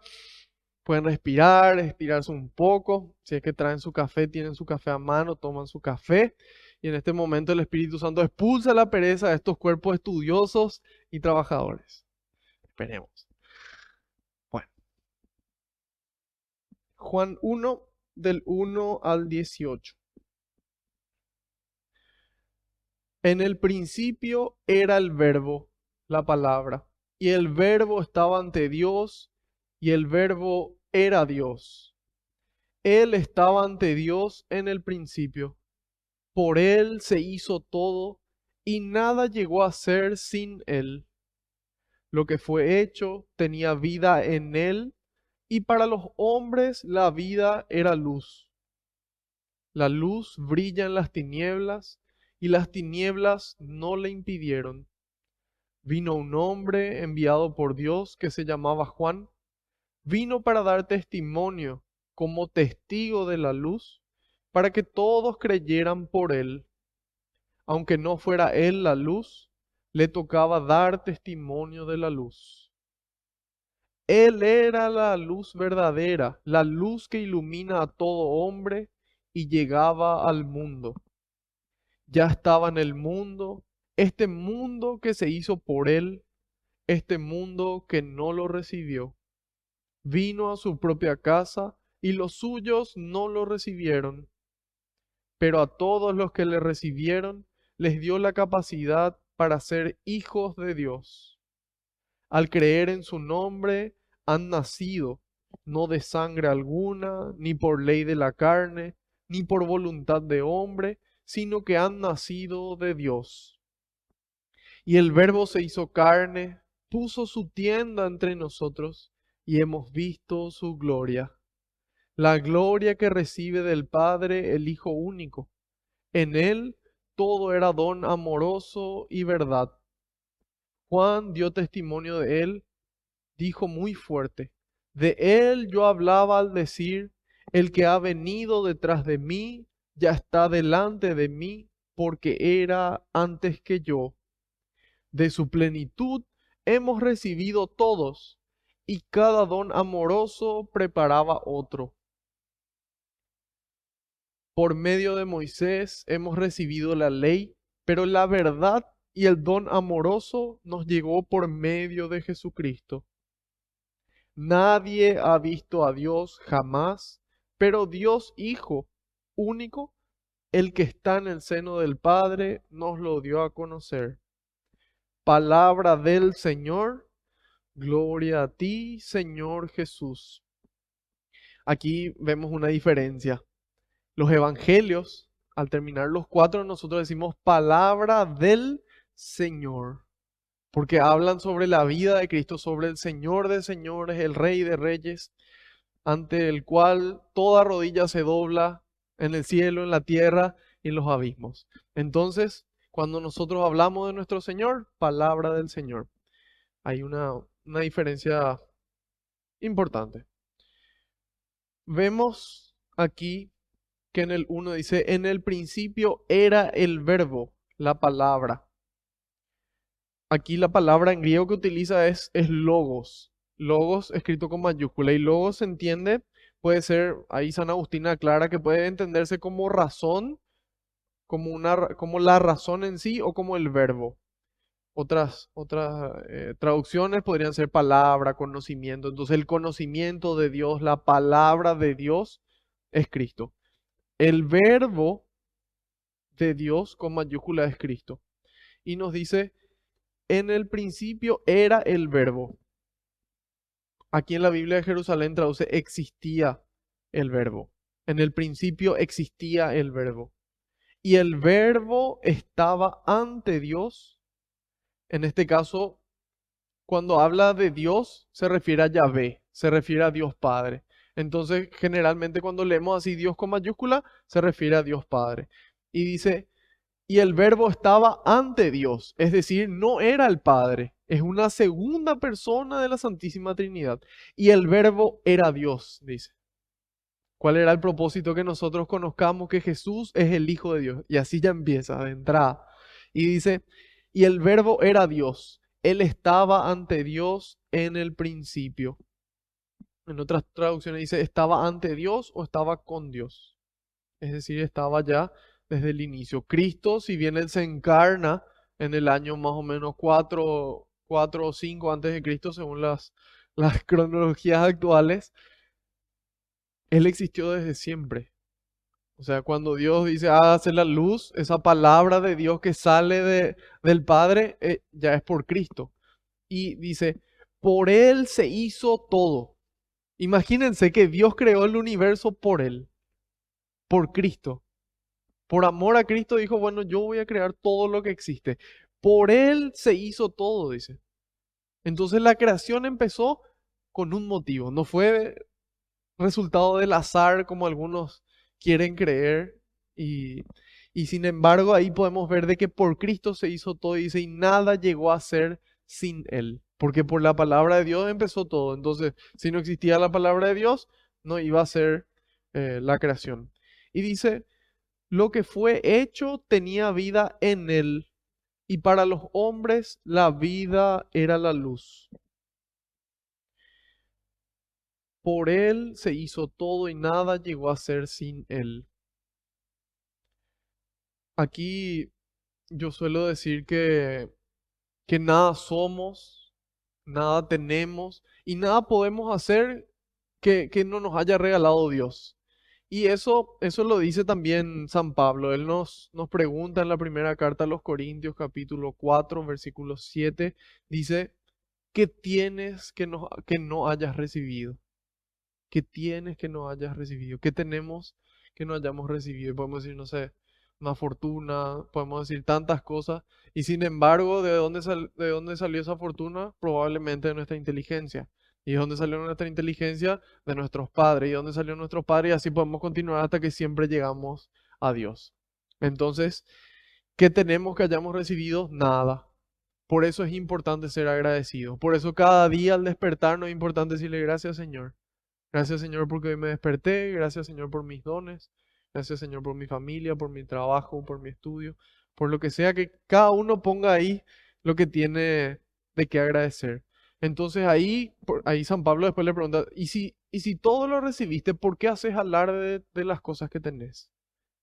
Pueden respirar, estirarse un poco. Si es que traen su café, tienen su café a mano, toman su café. Y en este momento el Espíritu Santo expulsa la pereza de estos cuerpos estudiosos y trabajadores. Esperemos. Bueno, Juan 1, del 1 al 18. En el principio era el verbo, la palabra, y el verbo estaba ante Dios, y el verbo era Dios. Él estaba ante Dios en el principio. Por él se hizo todo, y nada llegó a ser sin él. Lo que fue hecho tenía vida en él, y para los hombres la vida era luz. La luz brilla en las tinieblas, y las tinieblas no le impidieron. Vino un hombre enviado por Dios que se llamaba Juan. Vino para dar testimonio como testigo de la luz, para que todos creyeran por él. Aunque no fuera él la luz, le tocaba dar testimonio de la luz. Él era la luz verdadera, la luz que ilumina a todo hombre y llegaba al mundo. Ya estaba en el mundo, este mundo que se hizo por él, este mundo que no lo recibió. Vino a su propia casa y los suyos no lo recibieron, pero a todos los que le recibieron les dio la capacidad para ser hijos de Dios. Al creer en su nombre han nacido, no de sangre alguna, ni por ley de la carne, ni por voluntad de hombre, sino que han nacido de Dios. Y el Verbo se hizo carne, puso su tienda entre nosotros, y hemos visto su gloria, la gloria que recibe del Padre el Hijo único. En él todo era don amoroso y verdad. Juan dio testimonio de él, dijo muy fuerte, de él yo hablaba al decir, el que ha venido detrás de mí ya está delante de mí, porque era antes que yo. De su plenitud hemos recibido todos, y cada don amoroso preparaba otro. Por medio de Moisés hemos recibido la ley, pero la verdad y el don amoroso nos llegó por medio de Jesucristo. Nadie ha visto a Dios jamás, pero Dios Hijo único, el que está en el seno del Padre, nos lo dio a conocer. Palabra del Señor, gloria a ti, Señor Jesús. Aquí vemos una diferencia. Los evangelios, al terminar los cuatro, nosotros decimos palabra del Señor, porque hablan sobre la vida de Cristo, sobre el Señor de señores, el Rey de reyes, ante el cual toda rodilla se dobla en el cielo, en la tierra y en los abismos. Entonces, cuando nosotros hablamos de nuestro Señor, palabra del Señor. Hay una diferencia importante. Vemos aquí que en el 1 dice, en el principio era el verbo, la palabra. Aquí la palabra en griego que utiliza es logos. Logos escrito con mayúscula. Y logos se entiende, puede ser, ahí San Agustín aclara que puede entenderse como razón, como la razón en sí o como el verbo. Otras traducciones podrían ser palabra, conocimiento. Entonces el conocimiento de Dios, la palabra de Dios es Cristo. El verbo de Dios con mayúscula es Cristo. Y nos dice, en el principio era el verbo. Aquí en la Biblia de Jerusalén traduce existía el verbo. En el principio existía el verbo. Y el verbo estaba ante Dios. En este caso, cuando habla de Dios, se refiere a Yahvé, se refiere a Dios Padre. Entonces, generalmente cuando leemos así Dios con mayúscula, se refiere a Dios Padre. Y dice, y el verbo estaba ante Dios, es decir, no era el Padre, es una segunda persona de la Santísima Trinidad. Y el verbo era Dios, dice. ¿Cuál era el propósito? Que nosotros conozcamos que Jesús es el Hijo de Dios. Y así ya empieza de entrada. Y dice, y el verbo era Dios. Él estaba ante Dios en el principio. En otras traducciones dice, estaba ante Dios o estaba con Dios. Es decir, estaba ya desde el inicio. Cristo, si bien Él se encarna en el año más o menos 4 o 5 antes de Cristo, según las cronologías actuales, Él existió desde siempre. O sea, cuando Dios dice, hágase la luz, esa palabra de Dios que sale del Padre, ya es por Cristo. Y dice, por Él se hizo todo. Imagínense que Dios creó el universo por Él, por Cristo. Por amor a Cristo dijo, bueno, yo voy a crear todo lo que existe. Por Él se hizo todo, dice. Entonces la creación empezó con un motivo, no fue resultado del azar como algunos quieren creer. Y, y sin embargo ahí podemos ver de que por Cristo se hizo todo, dice, y nada llegó a ser sin Él. Porque por la palabra de Dios empezó todo. Entonces, si no existía la palabra de Dios, no iba a ser la creación. Y dice, lo que fue hecho tenía vida en él, y para los hombres la vida era la luz. Por él se hizo todo y nada llegó a ser sin él. Aquí yo suelo decir que nada somos, nada tenemos y nada podemos hacer que no nos haya regalado Dios. Y eso lo dice también San Pablo. Él nos pregunta en la primera carta a los Corintios, capítulo 4 versículo 7, dice, ¿qué tienes que no hayas recibido? ¿Qué tienes que no hayas recibido? ¿Qué tenemos que no hayamos recibido? Y podemos decir, no sé, una fortuna, podemos decir tantas cosas. Y sin embargo, ¿de dónde salió esa fortuna? Probablemente de nuestra inteligencia. ¿Y de dónde salió nuestra inteligencia? De nuestros padres. ¿Y de dónde salió nuestros padres? Y así podemos continuar hasta que siempre llegamos a Dios. Entonces, ¿qué tenemos que hayamos recibido? Nada. Por eso es importante ser agradecido. Por eso cada día al despertarnos es importante decirle gracias, Señor. Gracias, Señor, porque hoy me desperté. Gracias, Señor, por mis dones. Gracias, Señor, por mi familia, por mi trabajo, por mi estudio, por lo que sea que cada uno ponga ahí lo que tiene de qué agradecer. Entonces ahí San Pablo después le pregunta, ¿y si todo lo recibiste, por qué haces alarde de las cosas que tenés?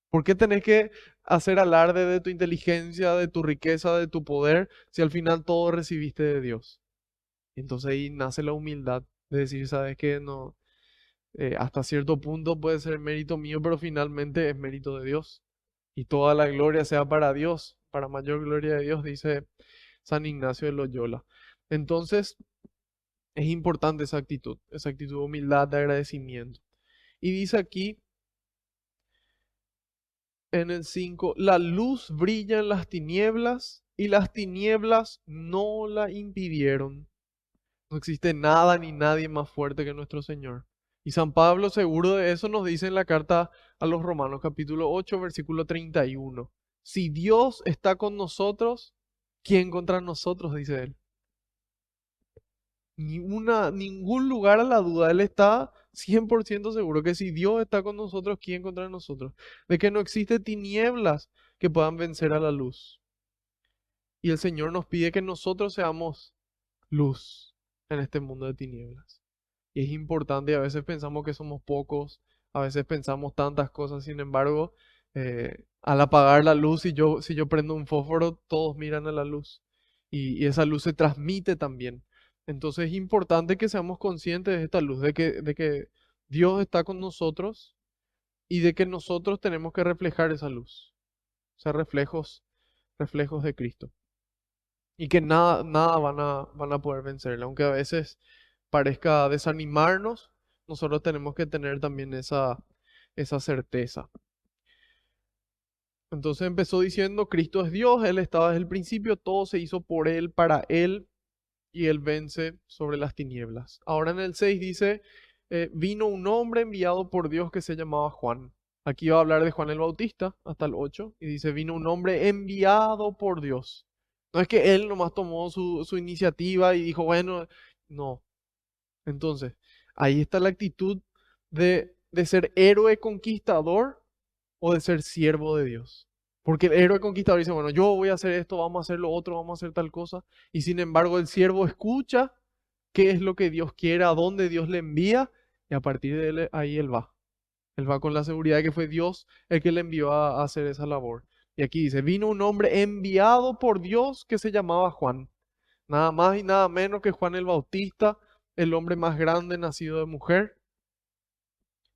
¿Por qué tenés que hacer alarde de tu inteligencia, de tu riqueza, de tu poder, si al final todo recibiste de Dios? Entonces ahí nace la humildad de decir, ¿sabes qué? No, hasta cierto punto puede ser mérito mío, pero finalmente es mérito de Dios. Y toda la gloria sea para Dios, para mayor gloria de Dios, dice San Ignacio de Loyola. Entonces, es importante esa actitud de humildad, de agradecimiento. Y dice aquí en el 5, la luz brilla en las tinieblas y las tinieblas no la impidieron. No existe nada ni nadie más fuerte que nuestro Señor. Y San Pablo, seguro de eso, nos dice en la carta a los Romanos, capítulo 8, versículo 31. Si Dios está con nosotros, ¿quién contra nosotros? Dice él. Ningún lugar a la duda. Él está 100% seguro que si Dios está con nosotros, ¿quién contra nosotros? De que no existe tinieblas que puedan vencer a la luz. Y el Señor nos pide que nosotros seamos luz en este mundo de tinieblas. Y es importante, y a veces pensamos que somos pocos, a veces pensamos tantas cosas, sin embargo, al apagar la luz, si yo prendo un fósforo, todos miran a la luz y esa luz se transmite también. Entonces es importante que seamos conscientes de esta luz, de que Dios está con nosotros y de que nosotros tenemos que reflejar esa luz, ser reflejos de Cristo. Y que nada van a poder vencerla, aunque a veces parezca desanimarnos, nosotros tenemos que tener también esa certeza. Entonces empezó diciendo, Cristo es Dios, Él estaba desde el principio, todo se hizo por Él, para Él, y Él vence sobre las tinieblas. Ahora en el 6 dice, vino un hombre enviado por Dios que se llamaba Juan. Aquí va a hablar de Juan el Bautista hasta el 8, y dice, vino un hombre enviado por Dios. No es que Él nomás tomó su iniciativa y dijo, bueno, no. Entonces, ahí está la actitud de ser héroe conquistador o de ser siervo de Dios. Porque el héroe conquistador dice, bueno, yo voy a hacer esto, vamos a hacer lo otro, vamos a hacer tal cosa. Y sin embargo, el siervo escucha qué es lo que Dios quiere, a dónde Dios le envía, y a partir de él, ahí él va. Él va con la seguridad de que fue Dios el que le envió a hacer esa labor. Y aquí dice, vino un hombre enviado por Dios que se llamaba Juan. Nada más y nada menos que Juan el Bautista, el hombre más grande nacido de mujer,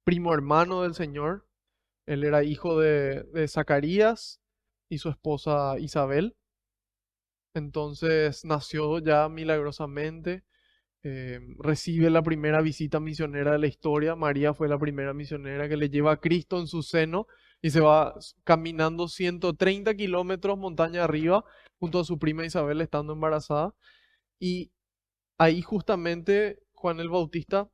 primo hermano del Señor. Él era hijo de Zacarías y su esposa Isabel. Entonces nació ya milagrosamente, recibe la primera visita misionera de la historia. María fue la primera misionera que le lleva a Cristo en su seno y se va caminando 130 kilómetros montaña arriba junto a su prima Isabel estando embarazada. Y ahí justamente Juan el Bautista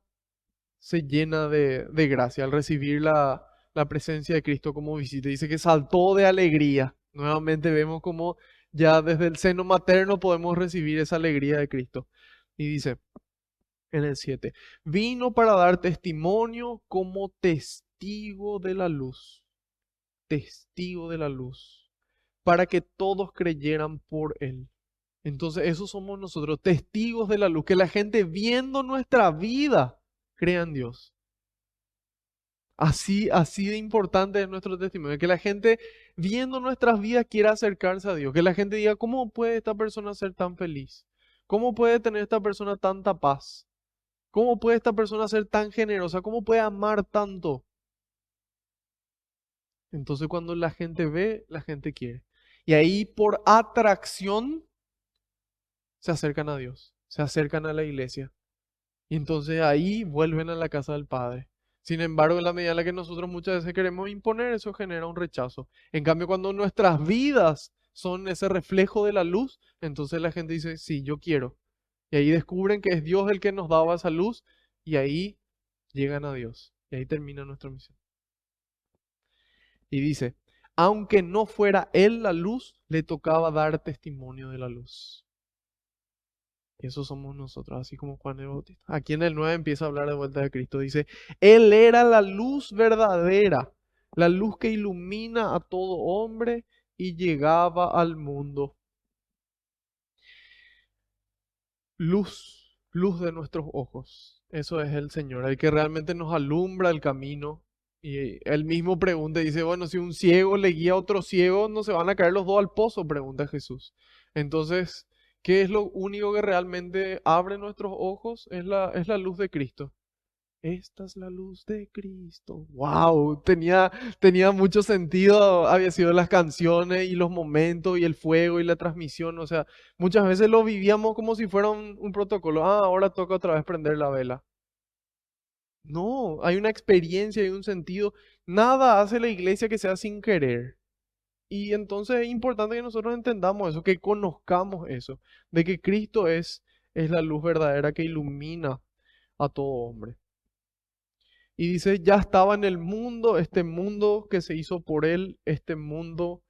se llena de gracia al recibir la presencia de Cristo como visita. Dice que saltó de alegría. Nuevamente vemos como ya desde el seno materno podemos recibir esa alegría de Cristo. Y dice en el 7, vino para dar testimonio como testigo de la luz, testigo de la luz, para que todos creyeran por él. Entonces, esos somos nosotros, testigos de la luz, que la gente viendo nuestra vida crea en Dios. Así de importante es nuestro testimonio, que la gente viendo nuestras vidas quiera acercarse a Dios, que la gente diga, ¿cómo puede esta persona ser tan feliz? ¿Cómo puede tener esta persona tanta paz? ¿Cómo puede esta persona ser tan generosa? ¿Cómo puede amar tanto? Entonces cuando la gente ve, la gente quiere. Y ahí por atracción se acercan a Dios, se acercan a la iglesia. Y entonces ahí vuelven a la casa del Padre. Sin embargo, en la medida en la que nosotros muchas veces queremos imponer, eso genera un rechazo. En cambio, cuando nuestras vidas son ese reflejo de la luz, entonces la gente dice, sí, yo quiero. Y ahí descubren que es Dios el que nos daba esa luz y ahí llegan a Dios. Y ahí termina nuestra misión. Y dice, aunque no fuera Él la luz, le tocaba dar testimonio de la luz. Y eso somos nosotros, así como Juan el Bautista. Aquí en el 9 empieza a hablar de vuelta de Cristo. Dice, Él era la luz verdadera, la luz que ilumina a todo hombre y llegaba al mundo. Luz, luz de nuestros ojos. Eso es el Señor, el que realmente nos alumbra el camino. Y él mismo pregunta, dice, bueno, si un ciego le guía a otro ciego, ¿no se van a caer los dos al pozo? Pregunta Jesús. Entonces, ¿qué es lo único que realmente abre nuestros ojos? Es la luz de Cristo. Esta es la luz de Cristo. Wow, tenía mucho sentido, había sido las canciones y los momentos y el fuego y la transmisión. O sea, muchas veces lo vivíamos como si fuera un protocolo. Ah, ahora toca otra vez prender la vela. No, hay una experiencia y un sentido. Nada hace la iglesia que sea sin querer. Y entonces es importante que nosotros entendamos eso, que conozcamos eso, de que Cristo es la luz verdadera que ilumina a todo hombre. Y dice, ya estaba en el mundo, este mundo que se hizo por él, este mundo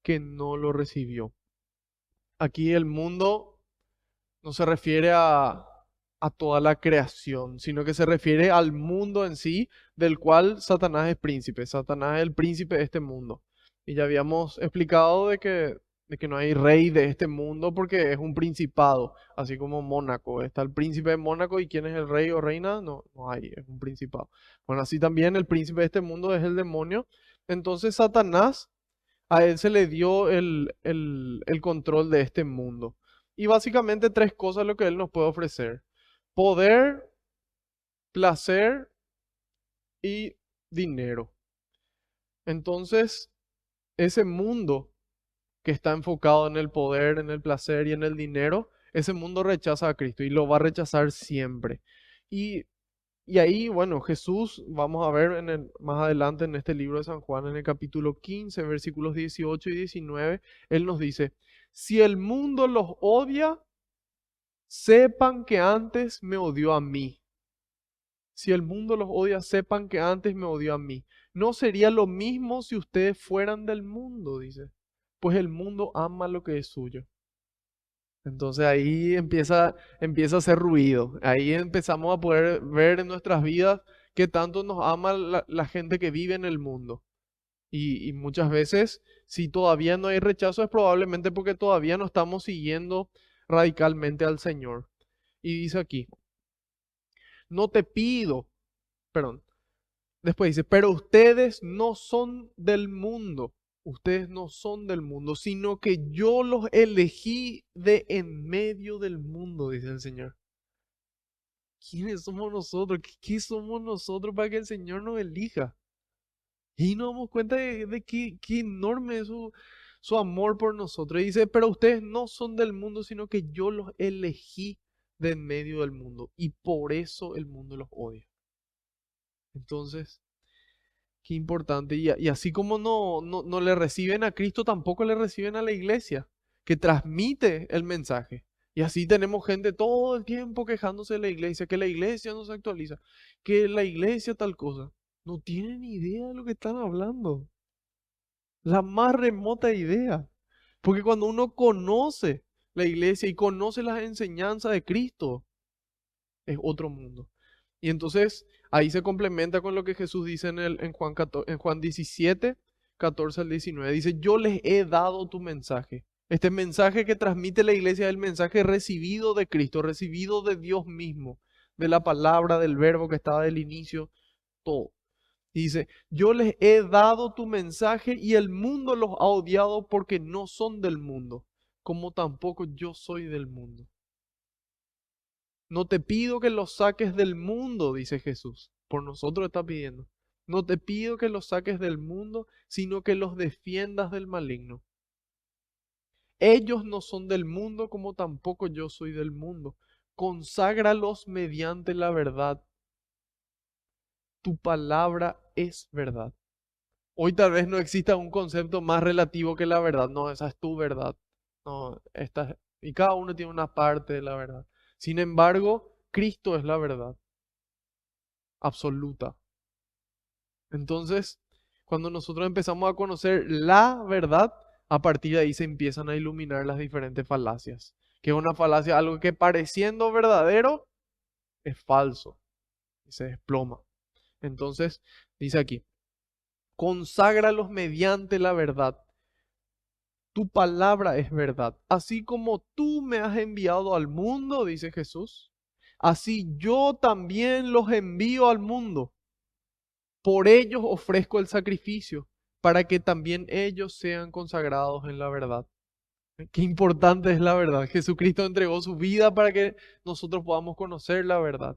que no lo recibió. Aquí el mundo no se refiere a toda la creación, sino que se refiere al mundo en sí, del cual Satanás es príncipe. Satanás es el príncipe de este mundo. Y ya habíamos explicado de que no hay rey de este mundo porque es un principado, así como Mónaco. Está el príncipe de Mónaco y ¿quién es el rey o reina? No, no hay, es un principado. Bueno, así también el príncipe de este mundo es el demonio. Entonces Satanás a él se le dio el control de este mundo. Y básicamente tres cosas lo que él nos puede ofrecer. Poder, placer y dinero. Entonces, ese mundo que está enfocado en el poder, en el placer y en el dinero, ese mundo rechaza a Cristo y lo va a rechazar siempre. Y, y ahí, bueno, Jesús, vamos a ver más adelante en este libro de San Juan, en el capítulo 15, versículos 18 y 19, él nos dice, si el mundo los odia, sepan que antes me odió a mí. Si el mundo los odia, sepan que antes me odió a mí. No sería lo mismo si ustedes fueran del mundo, dice. Pues el mundo ama lo que es suyo. Entonces ahí empieza a hacer ruido. Ahí empezamos a poder ver en nuestras vidas qué tanto nos ama la gente que vive en el mundo. Y muchas veces, si todavía no hay rechazo, es probablemente porque todavía no estamos siguiendo radicalmente al Señor. Y dice aquí, no te pido, perdón, después dice, pero ustedes no son del mundo, ustedes no son del mundo, sino que yo los elegí de en medio del mundo, dice el Señor. ¿Quiénes somos nosotros? ¿Qué somos nosotros para que el Señor nos elija? Y nos damos cuenta de qué enorme es su amor por nosotros. Y dice, pero ustedes no son del mundo, sino que yo los elegí de en medio del mundo. Y por eso el mundo los odia. Entonces, qué importante. Y así como no le reciben a Cristo, tampoco le reciben a la iglesia, que transmite el mensaje. Y así tenemos gente todo el tiempo quejándose de la iglesia, que la iglesia no se actualiza, que la iglesia tal cosa. No tienen idea de lo que están hablando. La más remota idea. Porque cuando uno conoce la iglesia y conoce las enseñanzas de Cristo, es otro mundo. Y entonces ahí se complementa con lo que Jesús dice en Juan 17, 14 al 19. Dice, yo les he dado tu mensaje. Este mensaje que transmite la iglesia es el mensaje recibido de Cristo, recibido de Dios mismo, de la palabra, del verbo que estaba del inicio, todo. Y dice, yo les he dado tu mensaje y el mundo los ha odiado porque no son del mundo, como tampoco yo soy del mundo. No te pido que los saques del mundo, dice Jesús. Por nosotros está pidiendo. No te pido que los saques del mundo, sino que los defiendas del maligno. Ellos no son del mundo como tampoco yo soy del mundo. Conságralos mediante la verdad. Tu palabra es verdad. Hoy tal vez no exista un concepto más relativo que la verdad. No, esa es tu verdad. No, y cada uno tiene una parte de la verdad. Sin embargo, Cristo es la verdad absoluta. Entonces, cuando nosotros empezamos a conocer la verdad, a partir de ahí se empiezan a iluminar las diferentes falacias. Que es una falacia, algo que pareciendo verdadero, es falso y se desploma. Entonces, dice aquí, conságralos mediante la verdad. Tu palabra es verdad. Así como tú me has enviado al mundo, dice Jesús, así yo también los envío al mundo. Por ellos ofrezco el sacrificio, para que también ellos sean consagrados en la verdad. Qué importante es la verdad. Jesucristo entregó su vida para que nosotros podamos conocer la verdad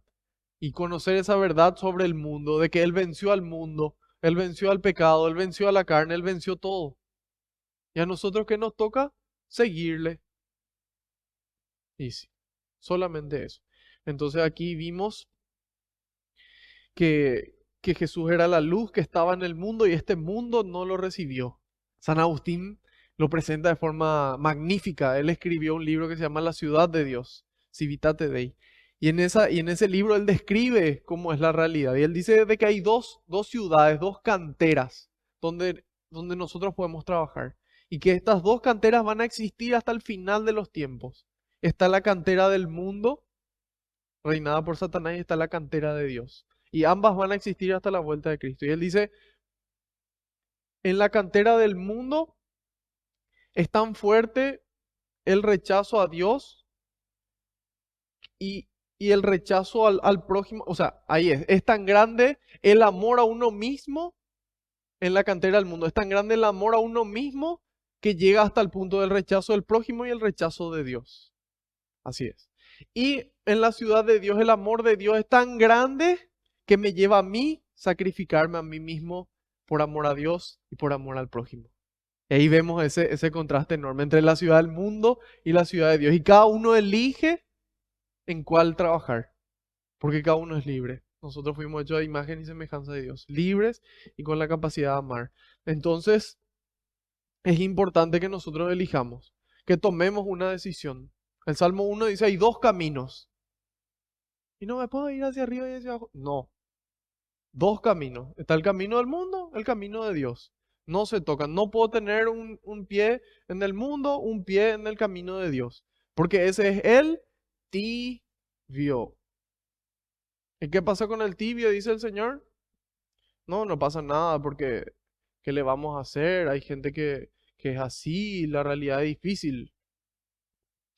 y conocer esa verdad sobre el mundo, de que Él venció al mundo, Él venció al pecado, Él venció a la carne, Él venció todo. Y a nosotros que nos toca seguirle. Y sí, solamente eso. Entonces aquí vimos que Jesús era la luz que estaba en el mundo y este mundo no lo recibió. San Agustín lo presenta de forma magnífica. Él escribió un libro que se llama La ciudad de Dios, Civitate Dei. Y en ese libro él describe cómo es la realidad. Y él dice de que hay dos ciudades, dos canteras donde nosotros podemos trabajar. Y que estas dos canteras van a existir hasta el final de los tiempos. Está la cantera del mundo, reinada por Satanás, y está la cantera de Dios. Y ambas van a existir hasta la vuelta de Cristo. Y él dice, en la cantera del mundo es tan fuerte el rechazo a Dios y, y el rechazo al prójimo. O sea, ahí es tan grande el amor a uno mismo en la cantera del mundo. Es tan grande el amor a uno mismo que llega hasta el punto del rechazo del prójimo y el rechazo de Dios. Así es. Y en la ciudad de Dios, el amor de Dios es tan grande que me lleva a mí sacrificarme a mí mismo por amor a Dios y por amor al prójimo. Y ahí vemos ese contraste enorme entre la ciudad del mundo y la ciudad de Dios. Y cada uno elige en cuál trabajar, porque cada uno es libre. Nosotros fuimos hechos a imagen y semejanza de Dios, libres y con la capacidad de amar. Entonces, es importante que nosotros elijamos, que tomemos una decisión. El Salmo 1 dice, hay dos caminos. Y no me puedo ir hacia arriba y hacia abajo. No, dos caminos. Está el camino del mundo, el camino de Dios. No se tocan. No puedo tener un pie en el mundo, un pie en el camino de Dios. Porque ese es el tibio. ¿Y qué pasa con el tibio? Dice el Señor. No, no pasa nada porque ¿qué le vamos a hacer? Hay gente que es así, la realidad es difícil.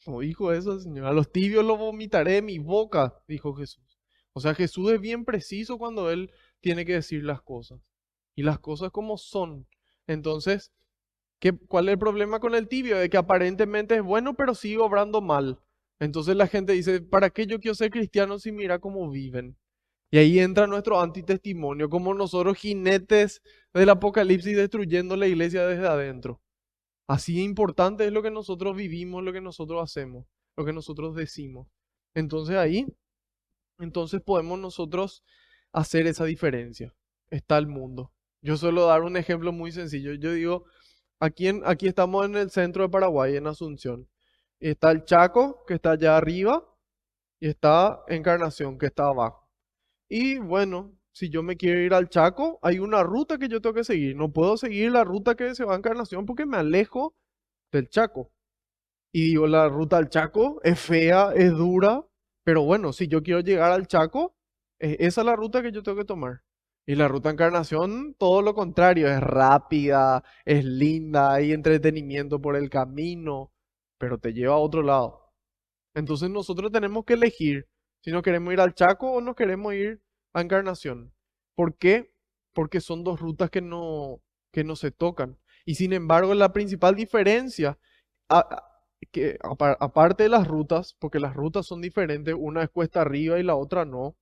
Como dijo eso el Señor, a los tibios los vomitaré de mi boca, dijo Jesús. O sea, Jesús es bien preciso cuando Él tiene que decir las cosas. Y las cosas como son. Entonces, ¿cuál es el problema con el tibio? De que aparentemente es bueno, pero sigue obrando mal. Entonces la gente dice, ¿para qué yo quiero ser cristiano si mira cómo viven? Y ahí entra nuestro antitestimonio, como nosotros jinetes del Apocalipsis destruyendo la iglesia desde adentro. Así de importante es lo que nosotros vivimos, lo que nosotros hacemos, lo que nosotros decimos. Entonces ahí, entonces podemos nosotros hacer esa diferencia. Está el mundo. Yo suelo dar un ejemplo muy sencillo. Yo digo, aquí estamos en el centro de Paraguay, en Asunción. Está el Chaco, que está allá arriba, y está Encarnación, que está abajo. Y bueno, si yo me quiero ir al Chaco, hay una ruta que yo tengo que seguir. No puedo seguir la ruta que se va a Encarnación porque me alejo del Chaco. Y digo, la ruta al Chaco es fea, es dura, pero bueno, si yo quiero llegar al Chaco, esa es la ruta que yo tengo que tomar. Y la ruta Encarnación, todo lo contrario, es rápida, es linda, hay entretenimiento por el camino, pero te lleva a otro lado. Entonces nosotros tenemos que elegir si nos queremos ir al Chaco o nos queremos ir a Encarnación. ¿Por qué? Porque son dos rutas que no se tocan. Y sin embargo, la principal diferencia, aparte de las rutas, porque las rutas son diferentes, una es cuesta arriba y la otra no,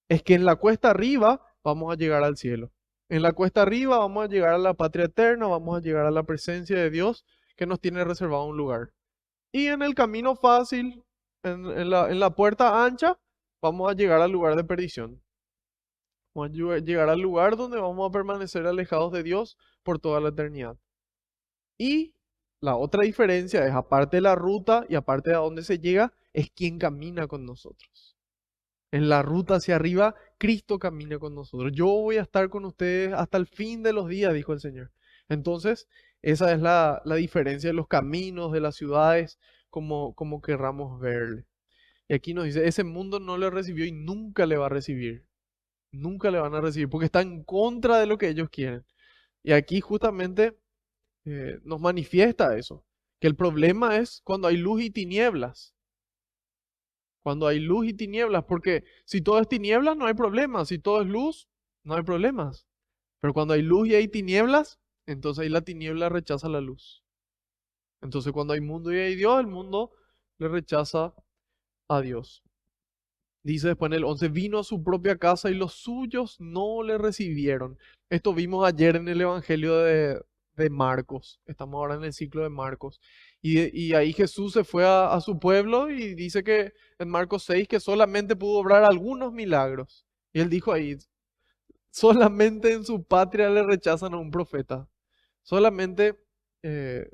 es que en la cuesta arriba vamos a llegar al cielo. En la cuesta arriba vamos a llegar a la patria eterna, vamos a llegar a la presencia de Dios que nos tiene reservado un lugar. Y en el camino fácil, en la puerta ancha, vamos a llegar al lugar de perdición. Vamos a llegar al lugar donde vamos a permanecer alejados de Dios por toda la eternidad. Y la otra diferencia es, aparte de la ruta y aparte de a dónde se llega, es quién camina con nosotros. En la ruta hacia arriba, Cristo camina con nosotros. Yo voy a estar con ustedes hasta el fin de los días, dijo el Señor. Entonces, Esa es la diferencia de los caminos, de las ciudades, como querramos verle. Y aquí nos dice, ese mundo no le recibió y nunca le va a recibir. Nunca le van a recibir porque está en contra de lo que ellos quieren. Y aquí justamente nos manifiesta eso, que el problema es cuando hay luz y tinieblas. Cuando hay luz y tinieblas, porque si todo es tinieblas no hay problema, si todo es luz no hay problemas. Pero cuando hay luz y hay tinieblas, entonces ahí la tiniebla rechaza la luz. Entonces cuando hay mundo y hay Dios, el mundo le rechaza a Dios. Dice después en el 11, vino a su propia casa y los suyos no le recibieron. Esto vimos ayer en el Evangelio de Marcos. Estamos ahora en el ciclo de Marcos. Y ahí Jesús se fue a su pueblo y dice que en Marcos 6 que solamente pudo obrar algunos milagros. Y él dijo ahí, solamente en su patria le rechazan a un profeta. Solamente eh,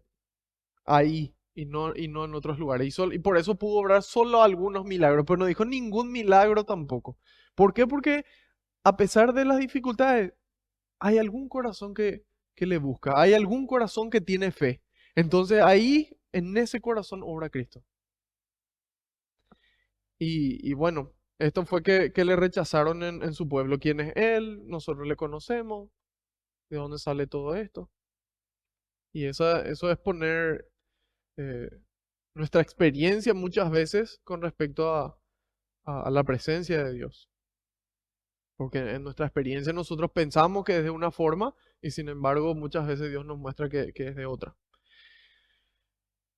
ahí y no en otros lugares. Y por eso pudo obrar solo algunos milagros, pero no dijo ningún milagro tampoco. ¿Por qué? Porque a pesar de las dificultades, hay algún corazón que le busca, hay algún corazón que tiene fe. Entonces ahí, en ese corazón, obra Cristo. Y bueno, esto fue que le rechazaron en su pueblo. ¿Quién es él? Nosotros le conocemos. ¿De dónde sale todo esto? Y eso es poner eh, nuestra experiencia muchas veces con respecto a la presencia de Dios. Porque en nuestra experiencia nosotros pensamos que es de una forma y sin embargo muchas veces Dios nos muestra que es de otra.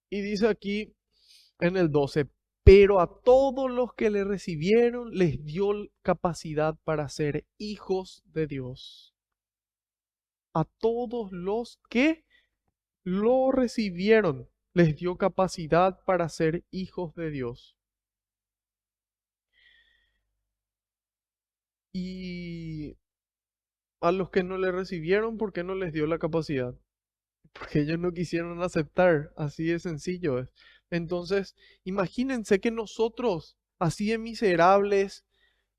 Y dice aquí en el 12, pero a todos los que le recibieron les dio capacidad para ser hijos de Dios. A todos los que lo recibieron les dio capacidad para ser hijos de Dios. Y a los que no le recibieron, ¿por qué no les dio la capacidad? Porque ellos no quisieron aceptar, así de sencillo es. Entonces, imagínense que nosotros, así de miserables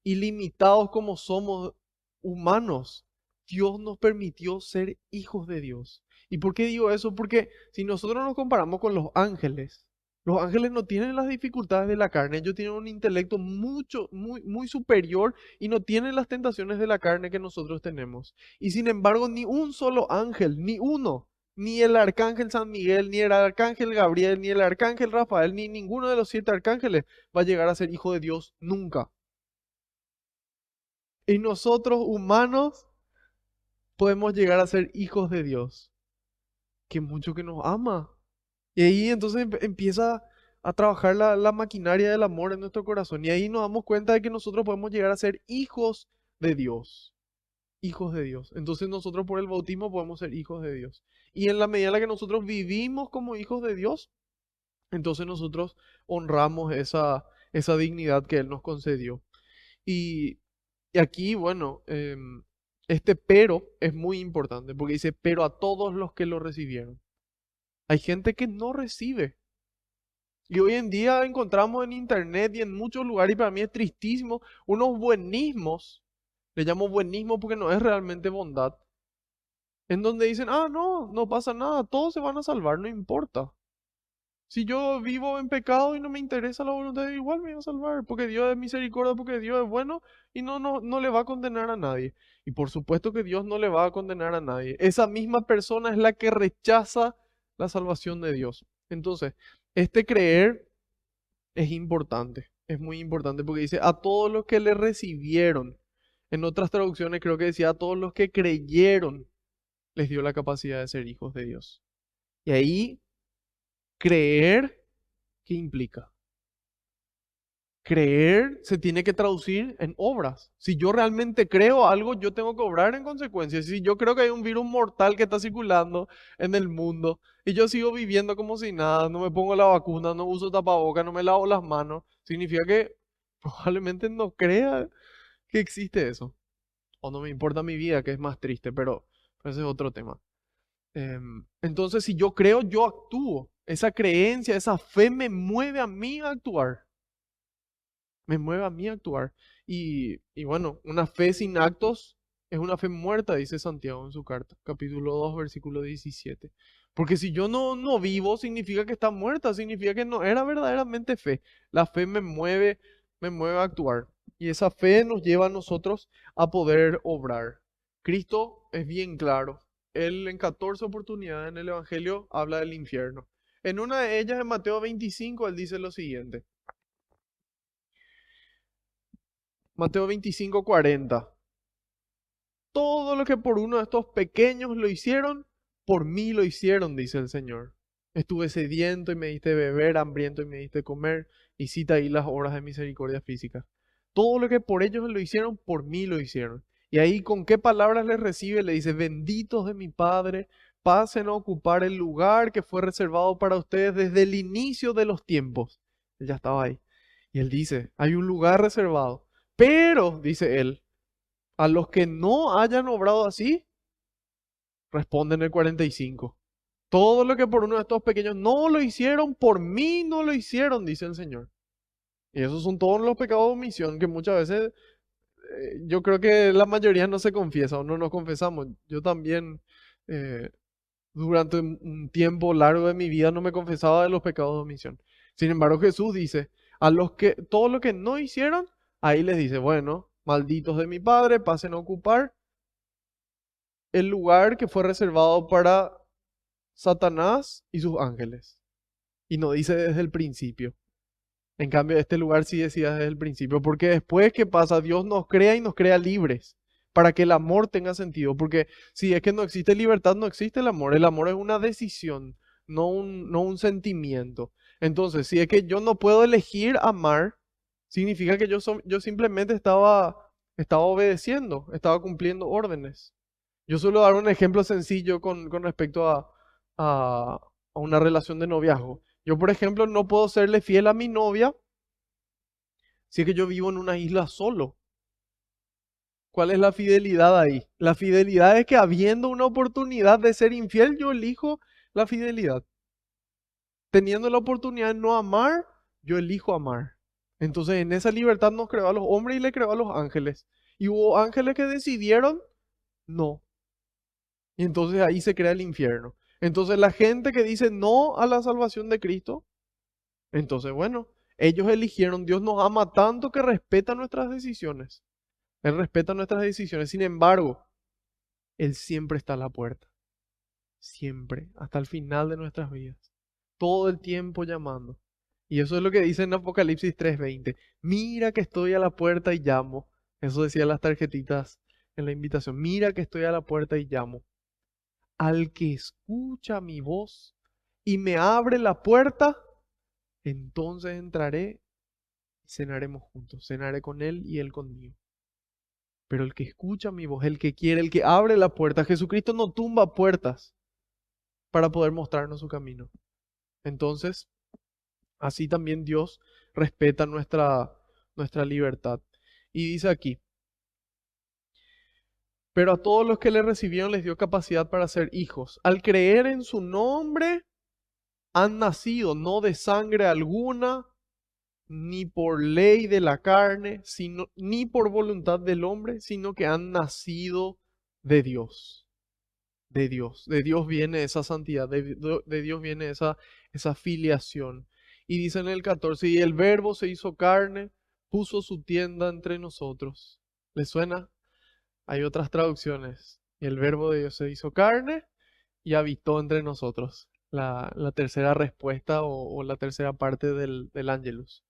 y limitados como somos humanos, Dios nos permitió ser hijos de Dios. ¿Y por qué digo eso? Porque si nosotros nos comparamos con los ángeles no tienen las dificultades de la carne, ellos tienen un intelecto muy superior y no tienen las tentaciones de la carne que nosotros tenemos. Y sin embargo, ni un solo ángel, ni uno, ni el arcángel San Miguel, ni el arcángel Gabriel, ni el arcángel Rafael, ni ninguno de los 7 arcángeles va a llegar a ser hijo de Dios nunca. Y nosotros humanos podemos llegar a ser hijos de Dios, que mucho que nos ama. Y ahí entonces empieza a trabajar la maquinaria del amor en nuestro corazón. Y ahí nos damos cuenta de que nosotros podemos llegar a ser hijos de Dios. Hijos de Dios. Entonces nosotros por el bautismo podemos ser hijos de Dios. Y en la medida en la que nosotros vivimos como hijos de Dios, entonces nosotros honramos esa dignidad que Él nos concedió. Y, y aquí, bueno, este pero es muy importante porque dice, pero a todos los que lo recibieron. Hay gente que no recibe. Y hoy en día encontramos en internet y en muchos lugares, y para mí es tristísimo, unos buenismos, le llamo buenismo porque no es realmente bondad, en donde dicen, ah, no, no pasa nada, todos se van a salvar, no importa. Si yo vivo en pecado y no me interesa la voluntad de Dios, igual me va a salvar, porque Dios es misericordia, porque Dios es bueno y no le va a condenar a nadie. Y por supuesto que Dios no le va a condenar a nadie. Esa misma persona es la que rechaza la salvación de Dios. Entonces, este creer es importante, es muy importante porque dice a todos los que le recibieron. En otras traducciones creo que decía a todos los que creyeron les dio la capacidad de ser hijos de Dios. Y ahí creer, ¿qué implica? Creer se tiene que traducir en obras. Si yo realmente creo algo, yo tengo que obrar en consecuencia. Si yo creo que hay un virus mortal que está circulando en el mundo y yo sigo viviendo como si nada, no me pongo la vacuna, no uso tapabocas, no me lavo las manos, significa que probablemente no crea que existe eso. O no me importa mi vida, que es más triste, pero ese es otro tema. Entonces, si yo creo, yo actúo. Esa creencia, esa fe me mueve a mí a actuar. Me mueve a mí a actuar. Y bueno, una fe sin actos es una fe muerta, dice Santiago en su carta, capítulo 2 versículo 17. Porque si yo no vivo, significa que está muerta, significa que no era verdaderamente fe. La fe me mueve a actuar. Y esa fe nos lleva a nosotros a poder obrar. Cristo es bien claro. Él en 14 oportunidades en el Evangelio habla del infierno. En una de ellas, en Mateo 25, él dice lo siguiente. Mateo 25:40. Todo lo que por uno de estos pequeños lo hicieron, por mí lo hicieron, dice el Señor. Estuve sediento y me diste beber, hambriento y me diste comer, y cita ahí las obras de misericordia física. Todo lo que por ellos lo hicieron, por mí lo hicieron. Y ahí, ¿con qué palabras les recibe? Le dice, benditos de mi Padre, pasen a ocupar el lugar que fue reservado para ustedes desde el inicio de los tiempos. Él ya estaba ahí. Y él dice, hay un lugar reservado. Pero, dice él, a los que no hayan obrado así, responden el 45. Todo lo que por uno de estos pequeños no lo hicieron, por mí no lo hicieron, dice el Señor. Y esos son todos los pecados de omisión que muchas veces yo creo que la mayoría no se confiesa o no nos confesamos. Yo también eh, durante un tiempo largo de mi vida no me confesaba de los pecados de omisión. Sin embargo, Jesús dice, a los que todo lo que no hicieron, ahí les dice, bueno, malditos de mi Padre, pasen a ocupar el lugar que fue reservado para Satanás y sus ángeles. Y no dice desde el principio. En cambio, este lugar sí decía desde el principio, porque después, ¿qué pasa? Dios nos crea y nos crea libres para que el amor tenga sentido, porque si es que no existe libertad, no existe el amor. El amor es una decisión, no un sentimiento. Entonces, si es que yo no puedo elegir amar, significa que yo simplemente estaba obedeciendo, estaba cumpliendo órdenes. Yo suelo dar un ejemplo sencillo con respecto a una relación de noviazgo. Yo, por ejemplo, no puedo serle fiel a mi novia si es que yo vivo en una isla solo. ¿Cuál es la fidelidad ahí? La fidelidad es que habiendo una oportunidad de ser infiel, yo elijo la fidelidad. Teniendo la oportunidad de no amar, yo elijo amar. Entonces, en esa libertad nos creó a los hombres y le creó a los ángeles. Y hubo ángeles que decidieron no. Y entonces ahí se crea el infierno. Entonces la gente que dice no a la salvación de Cristo, entonces bueno, ellos eligieron, Dios nos ama tanto que respeta nuestras decisiones. Él respeta nuestras decisiones. Sin embargo, Él siempre está a la puerta. Siempre, hasta el final de nuestras vidas. Todo el tiempo llamando. Y eso es lo que dice en Apocalipsis 3:20. Mira que estoy a la puerta y llamo. Eso decían las tarjetitas en la invitación. Mira que estoy a la puerta y llamo. Al que escucha mi voz y me abre la puerta, entonces entraré y cenaremos juntos. Cenaré con él y él conmigo. Pero el que escucha mi voz, el que quiere, el que abre la puerta, Jesucristo no tumba puertas para poder mostrarnos su camino. Entonces, así también Dios respeta nuestra libertad. Y dice aquí, pero a todos los que le recibieron les dio capacidad para ser hijos. Al creer en su nombre, han nacido no de sangre alguna, ni por ley de la carne, ni por voluntad del hombre, sino que han nacido de Dios. De Dios. De Dios viene esa santidad, de Dios viene esa filiación. Y dice en el 14, y el verbo se hizo carne, puso su tienda entre nosotros. ¿Les suena? Hay otras traducciones. Y el verbo de Dios se hizo carne y habitó entre nosotros. La tercera respuesta o la tercera parte del Ángelus.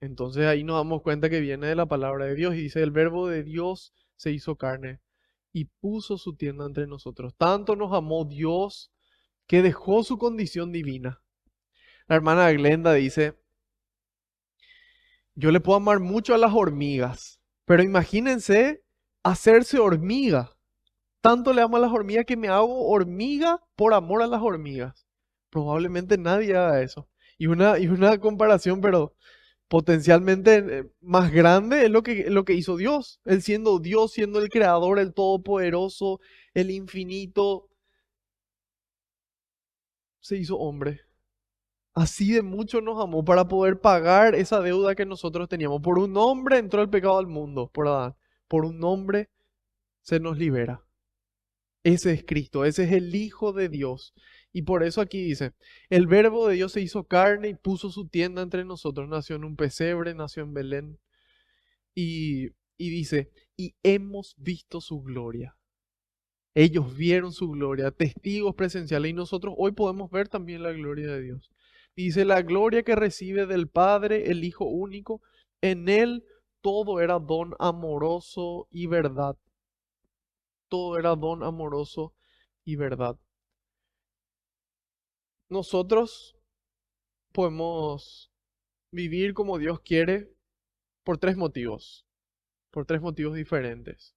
Entonces ahí nos damos cuenta que viene de la palabra de Dios y dice, el verbo de Dios se hizo carne y puso su tienda entre nosotros. Tanto nos amó Dios que dejó su condición divina. La hermana Glenda dice, yo le puedo amar mucho a las hormigas, pero imagínense hacerse hormiga. Tanto le amo a las hormigas que me hago hormiga por amor a las hormigas. Probablemente nadie haga eso. Y una comparación, pero potencialmente más grande es lo que hizo Dios. Él siendo Dios, siendo el creador, el todopoderoso, el infinito, se hizo hombre. Así de mucho nos amó para poder pagar esa deuda que nosotros teníamos. Por un hombre entró el pecado al mundo, por Adán. Por un hombre se nos libera. Ese es Cristo, ese es el Hijo de Dios. Y por eso aquí dice, el verbo de Dios se hizo carne y puso su tienda entre nosotros, nació en un pesebre, nació en Belén. Y dice, y hemos visto su gloria. Ellos vieron su gloria, testigos presenciales, y nosotros hoy podemos ver también la gloria de Dios. Dice, la gloria que recibe del Padre, el Hijo único, en él todo era don amoroso y verdad. Todo era don amoroso y verdad. Nosotros podemos vivir como Dios quiere por tres motivos diferentes.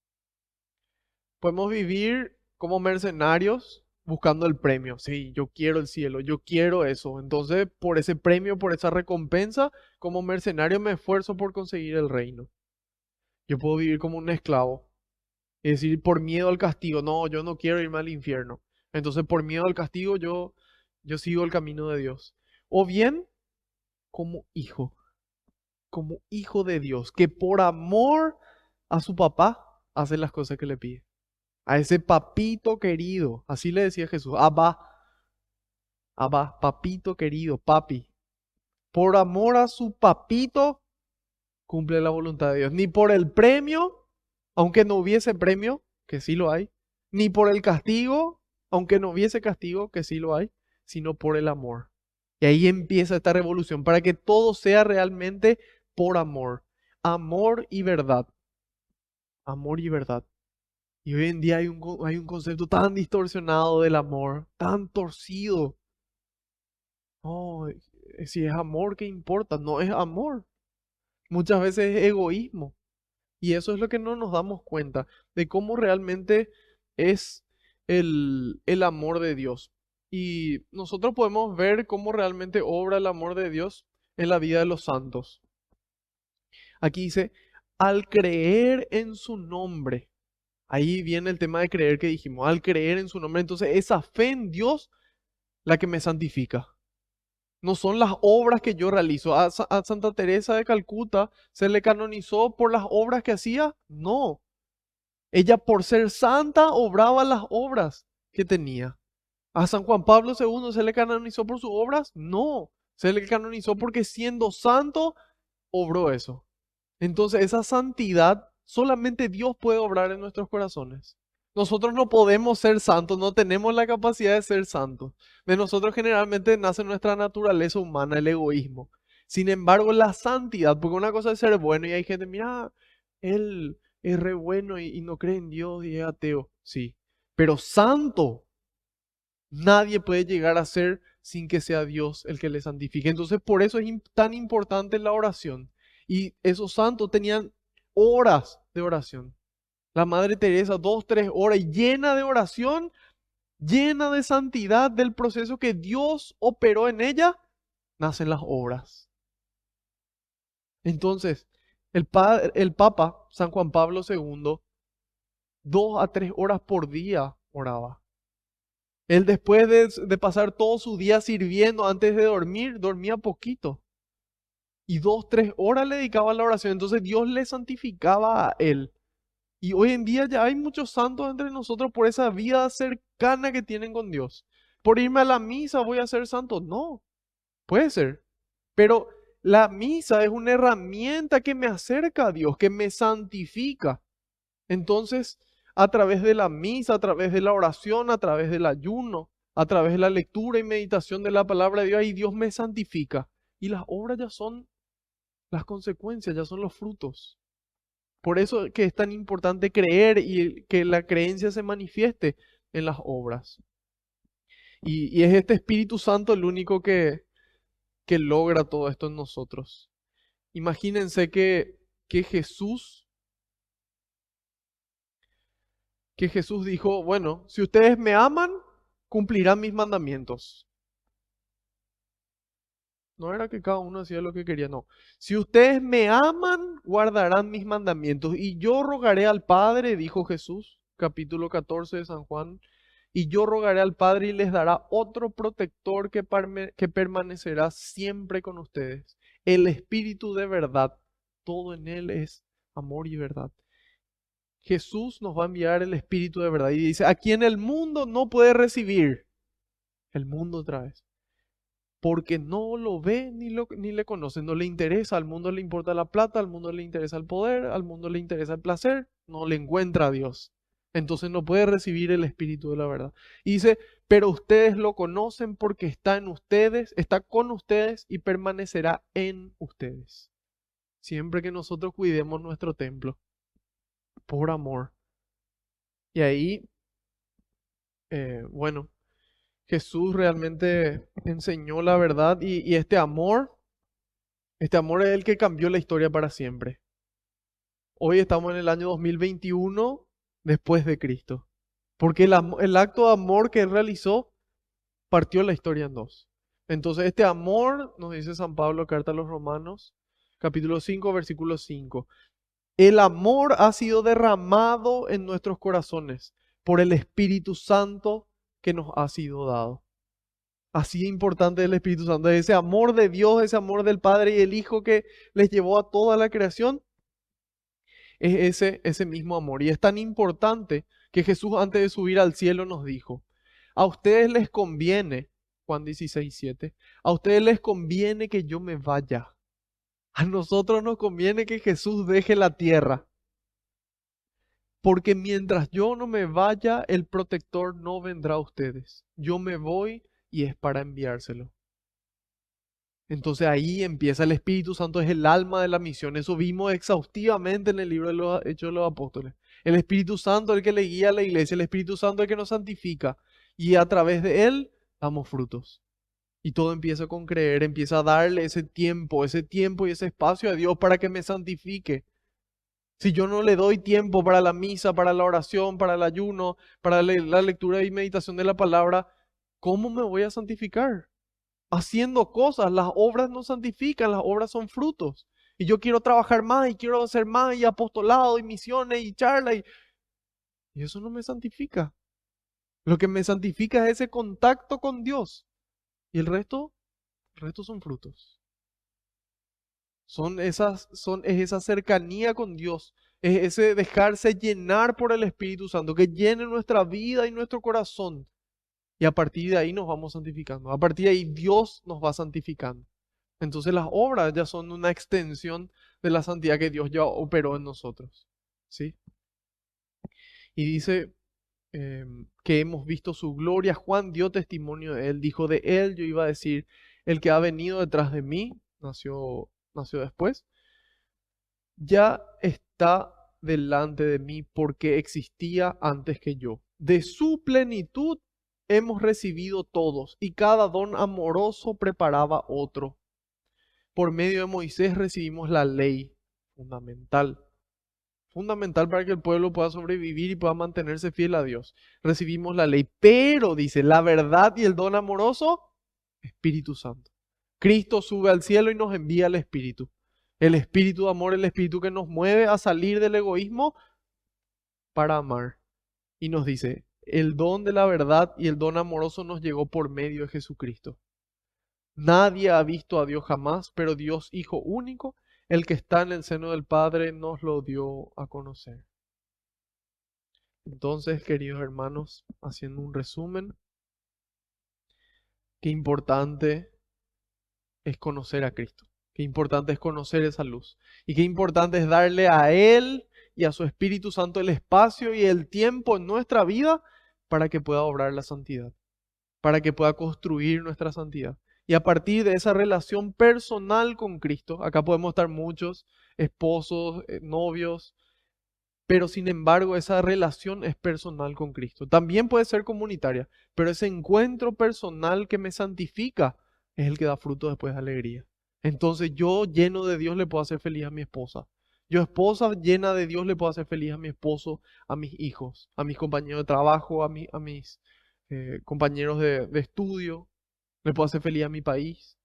Podemos vivir como mercenarios buscando el premio. Sí, yo quiero el cielo, yo quiero eso. Entonces, por ese premio, por esa recompensa, como mercenario me esfuerzo por conseguir el reino. Yo puedo vivir como un esclavo. Es decir, por miedo al castigo. No, yo no quiero irme al infierno. Entonces, por miedo al castigo, yo sigo el camino de Dios. O bien, como hijo de Dios, que por amor a su papá hace las cosas que le pide. A ese papito querido, así le decía Jesús, Abba, Abba, papito querido, papi. Por amor a su papito, cumple la voluntad de Dios. Ni por el premio, aunque no hubiese premio, que sí lo hay, ni por el castigo, aunque no hubiese castigo, que sí lo hay, sino por el amor. Y ahí empieza esta revolución, para que todo sea realmente por amor. Amor y verdad. Amor y verdad. Y hoy en día hay un concepto tan distorsionado del amor, tan torcido. No, si es amor, ¿qué importa? No es amor. Muchas veces es egoísmo. Y eso es lo que no nos damos cuenta de cómo realmente es el amor de Dios. Y nosotros podemos ver cómo realmente obra el amor de Dios en la vida de los santos. Aquí dice, al creer en su nombre. Ahí viene el tema de creer que dijimos, al creer en su nombre, entonces esa fe en Dios la que me santifica. No son las obras que yo realizo. A Santa Teresa de Calcuta se le canonizó por las obras que hacía. No, ella por ser santa obraba las obras que tenía. A San Juan Pablo II se le canonizó por sus obras. No, se le canonizó porque siendo santo obró eso. Entonces, esa santidad solamente Dios puede obrar en nuestros corazones. Nosotros no podemos ser santos, no tenemos la capacidad de ser santos. De nosotros generalmente nace nuestra naturaleza humana, el egoísmo. Sin embargo, la santidad, porque una cosa es ser bueno y hay gente, mira, él es re bueno y no cree en Dios y es ateo. Sí, pero santo, nadie puede llegar a ser sin que sea Dios el que le santifique. Entonces, por eso es tan importante la oración. Y esos santos tenían horas de oración. La Madre Teresa, 2, 3 horas, llena de oración, llena de santidad del proceso que Dios operó en ella, nacen las obras. Entonces, el Papa San Juan Pablo II, 2 a 3 horas por día oraba. Él después de pasar todo su día sirviendo antes de dormir, dormía poquito. Y 2, 3 horas le dedicaba a la oración. Entonces Dios le santificaba a él. Y hoy en día ya hay muchos santos entre nosotros por esa vida cercana que tienen con Dios. Por irme a la misa voy a ser santo. No, puede ser. Pero la misa es una herramienta que me acerca a Dios, que me santifica. Entonces, a través de la misa, a través de la oración, a través del ayuno, a través de la lectura y meditación de la palabra de Dios, ahí Dios me santifica. Y las obras ya son las consecuencias, ya son los frutos. Por eso que es tan importante creer y que la creencia se manifieste en las obras. Y es este Espíritu Santo el único que logra todo esto en nosotros. Imagínense que Jesús, que Jesús dijo, bueno, si ustedes me aman, cumplirán mis mandamientos. No era que cada uno hacía lo que quería, no. Si ustedes me aman, guardarán mis mandamientos. Y yo rogaré al Padre, dijo Jesús, capítulo 14 de San Juan, y yo rogaré al Padre y les dará otro protector que permanecerá siempre con ustedes. El Espíritu de verdad. Todo en él es amor y verdad. Jesús nos va a enviar el Espíritu de verdad. Y dice, a quien el mundo no puede recibir. El mundo otra vez. Porque no lo ve ni le conoce, no le interesa, al mundo le importa la plata, al mundo le interesa el poder, al mundo le interesa el placer, no le encuentra a Dios. Entonces no puede recibir el Espíritu de la verdad. Y dice, pero ustedes lo conocen porque está en ustedes, está con ustedes y permanecerá en ustedes. Siempre que nosotros cuidemos nuestro templo, por amor. Y ahí, bueno, Jesús realmente enseñó la verdad y este amor es el que cambió la historia para siempre. Hoy estamos en el año 2021 después de Cristo. Porque el acto de amor que él realizó partió la historia en dos. Entonces, este amor, nos dice San Pablo, carta a los Romanos, capítulo 5, versículo 5. El amor ha sido derramado en nuestros corazones por el Espíritu Santo que nos ha sido dado. Así importante es el Espíritu Santo, ese amor de Dios, ese amor del Padre y el Hijo que les llevó a toda la creación, es ese mismo amor. Y es tan importante que Jesús antes de subir al cielo nos dijo, a ustedes les conviene, Juan 16:7, a ustedes les conviene que yo me vaya. A nosotros nos conviene que Jesús deje la tierra. Porque mientras yo no me vaya, el protector no vendrá a ustedes. Yo me voy y es para enviárselo. Entonces ahí empieza el Espíritu Santo, es el alma de la misión. Eso vimos exhaustivamente en el libro de los Hechos de los Apóstoles. El Espíritu Santo es el que le guía a la iglesia, el Espíritu Santo es el que nos santifica. Y a través de él damos frutos. Y todo empieza con creer, empieza a darle ese tiempo y ese espacio a Dios para que me santifique. Si yo no le doy tiempo para la misa, para la oración, para el ayuno, para la lectura y meditación de la palabra, ¿cómo me voy a santificar? Haciendo cosas, las obras no santifican, las obras son frutos. Y yo quiero trabajar más y quiero hacer más y apostolado y misiones y charlas y eso no me santifica. Lo que me santifica es ese contacto con Dios. Y el resto son frutos. Es esa cercanía con Dios, es ese dejarse llenar por el Espíritu Santo, que llene nuestra vida y nuestro corazón. Y a partir de ahí nos vamos santificando. A partir de ahí Dios nos va santificando. Entonces las obras ya son una extensión de la santidad que Dios ya operó en nosotros. ¿Sí? Y dice que hemos visto su gloria. Juan dio testimonio de él. Dijo de él, yo iba a decir, el que ha venido detrás de mí, nació después, ya está delante de mí porque existía antes que yo. De su plenitud hemos recibido todos y cada don amoroso preparaba otro. Por medio de Moisés recibimos la ley fundamental. Fundamental para que el pueblo pueda sobrevivir y pueda mantenerse fiel a Dios. Recibimos la ley, pero dice, la verdad y el don amoroso, Espíritu Santo. Cristo sube al cielo y nos envía el Espíritu. El Espíritu de amor, el Espíritu que nos mueve a salir del egoísmo para amar. Y nos dice, el don de la verdad y el don amoroso nos llegó por medio de Jesucristo. Nadie ha visto a Dios jamás, pero Dios Hijo único, el que está en el seno del Padre, nos lo dio a conocer. Entonces, queridos hermanos, haciendo un resumen, qué importante es conocer a Cristo. Qué importante es conocer esa luz. Y qué importante es darle a Él y a su Espíritu Santo el espacio y el tiempo en nuestra vida para que pueda obrar la santidad, para que pueda construir nuestra santidad. Y a partir de esa relación personal con Cristo, acá podemos estar muchos, esposos, novios, pero sin embargo esa relación es personal con Cristo. También puede ser comunitaria, pero ese encuentro personal que me santifica es el que da fruto después de alegría. Entonces yo lleno de Dios le puedo hacer feliz a mi esposa. Yo esposa llena de Dios le puedo hacer feliz a mi esposo, a mis hijos, a mis compañeros de trabajo, a mis compañeros de estudio. Le puedo hacer feliz a mi país.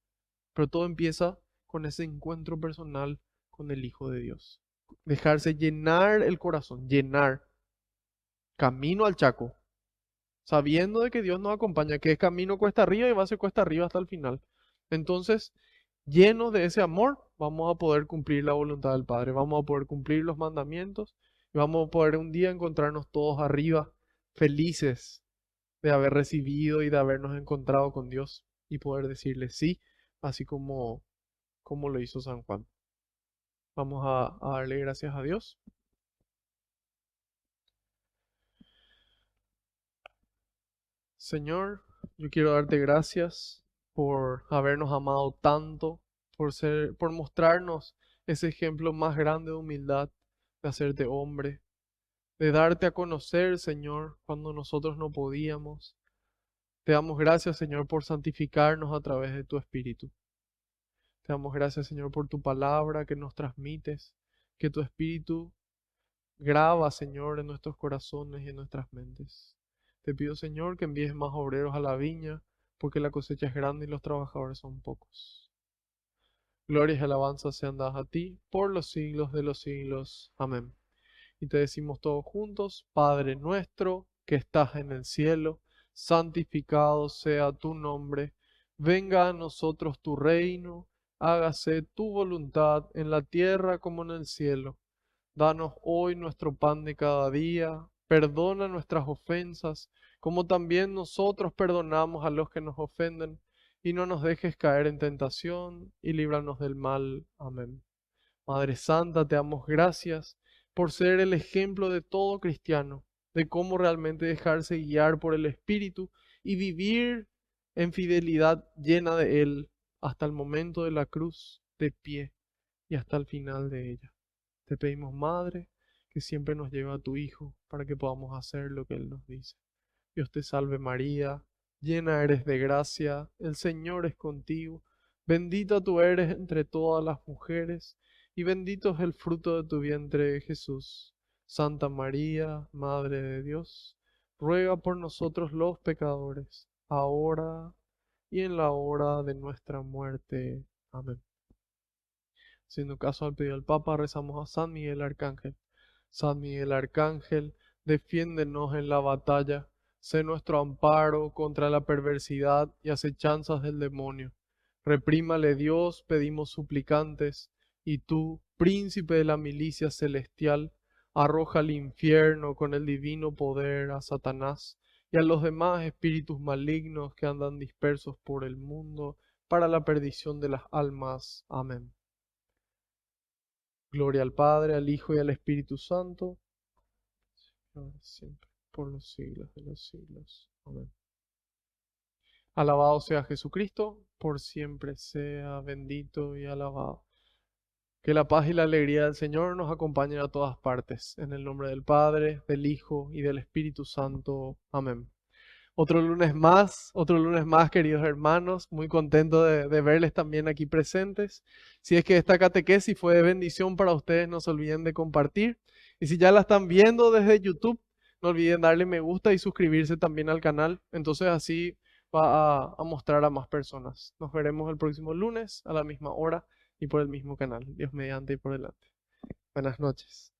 Pero todo empieza con ese encuentro personal con el Hijo de Dios. Dejarse llenar el corazón, llenar camino al Chaco, sabiendo de que Dios nos acompaña, que es camino cuesta arriba y va a ser cuesta arriba hasta el final. Entonces, llenos de ese amor, vamos a poder cumplir la voluntad del Padre, vamos a poder cumplir los mandamientos y vamos a poder un día encontrarnos todos arriba, felices, de haber recibido y de habernos encontrado con Dios y poder decirle sí, así como lo hizo San Juan. Vamos a darle gracias a Dios. Señor, yo quiero darte gracias por habernos amado tanto, por mostrarnos ese ejemplo más grande de humildad, de hacerte hombre, de darte a conocer, Señor, cuando nosotros no podíamos. Te damos gracias, Señor, por santificarnos a través de tu Espíritu. Te damos gracias, Señor, por tu palabra que nos transmites, que tu Espíritu graba, Señor, en nuestros corazones y en nuestras mentes. Te pido, Señor, que envíes más obreros a la viña, porque la cosecha es grande y los trabajadores son pocos. Glorias y alabanzas sean dadas a ti por los siglos de los siglos. Amén. Y te decimos todos juntos, Padre nuestro que estás en el cielo, santificado sea tu nombre, venga a nosotros tu reino, hágase tu voluntad en la tierra como en el cielo. Danos hoy nuestro pan de cada día, perdona nuestras ofensas, como también nosotros perdonamos a los que nos ofenden, y no nos dejes caer en tentación, y líbranos del mal. Amén. Madre Santa, te damos gracias por ser el ejemplo de todo cristiano, de cómo realmente dejarse guiar por el Espíritu y vivir en fidelidad llena de Él hasta el momento de la cruz, de pie y hasta el final de ella. Te pedimos, Madre, que siempre nos lleve a tu Hijo para que podamos hacer lo que Él nos dice. Dios te salve María, llena eres de gracia, el Señor es contigo, bendita tú eres entre todas las mujeres, y bendito es el fruto de tu vientre Jesús. Santa María, Madre de Dios, ruega por nosotros los pecadores, ahora y en la hora de nuestra muerte. Amén. Haciendo caso al pedido del Papa, rezamos a San Miguel Arcángel. San Miguel Arcángel, defiéndenos en la batalla, sé nuestro amparo contra la perversidad y acechanzas del demonio. Reprímale Dios, pedimos suplicantes, y tú, príncipe de la milicia celestial, arroja al infierno con el divino poder a Satanás y a los demás espíritus malignos que andan dispersos por el mundo para la perdición de las almas. Amén. Gloria al Padre, al Hijo y al Espíritu Santo, ahora y siempre, por los siglos de los siglos. Amén. Alabado sea Jesucristo, por siempre sea bendito y alabado. Que la paz y la alegría del Señor nos acompañen a todas partes. En el nombre del Padre, del Hijo y del Espíritu Santo. Amén. Otro lunes más, queridos hermanos. Muy contento de verles también aquí presentes. Si es que esta catequesis fue de bendición para ustedes, no se olviden de compartir. Y si ya la están viendo desde YouTube, no olviden darle me gusta y suscribirse también al canal. Entonces así va a mostrar a más personas. Nos veremos el próximo lunes a la misma hora y por el mismo canal. Dios mediante y por delante. Buenas noches.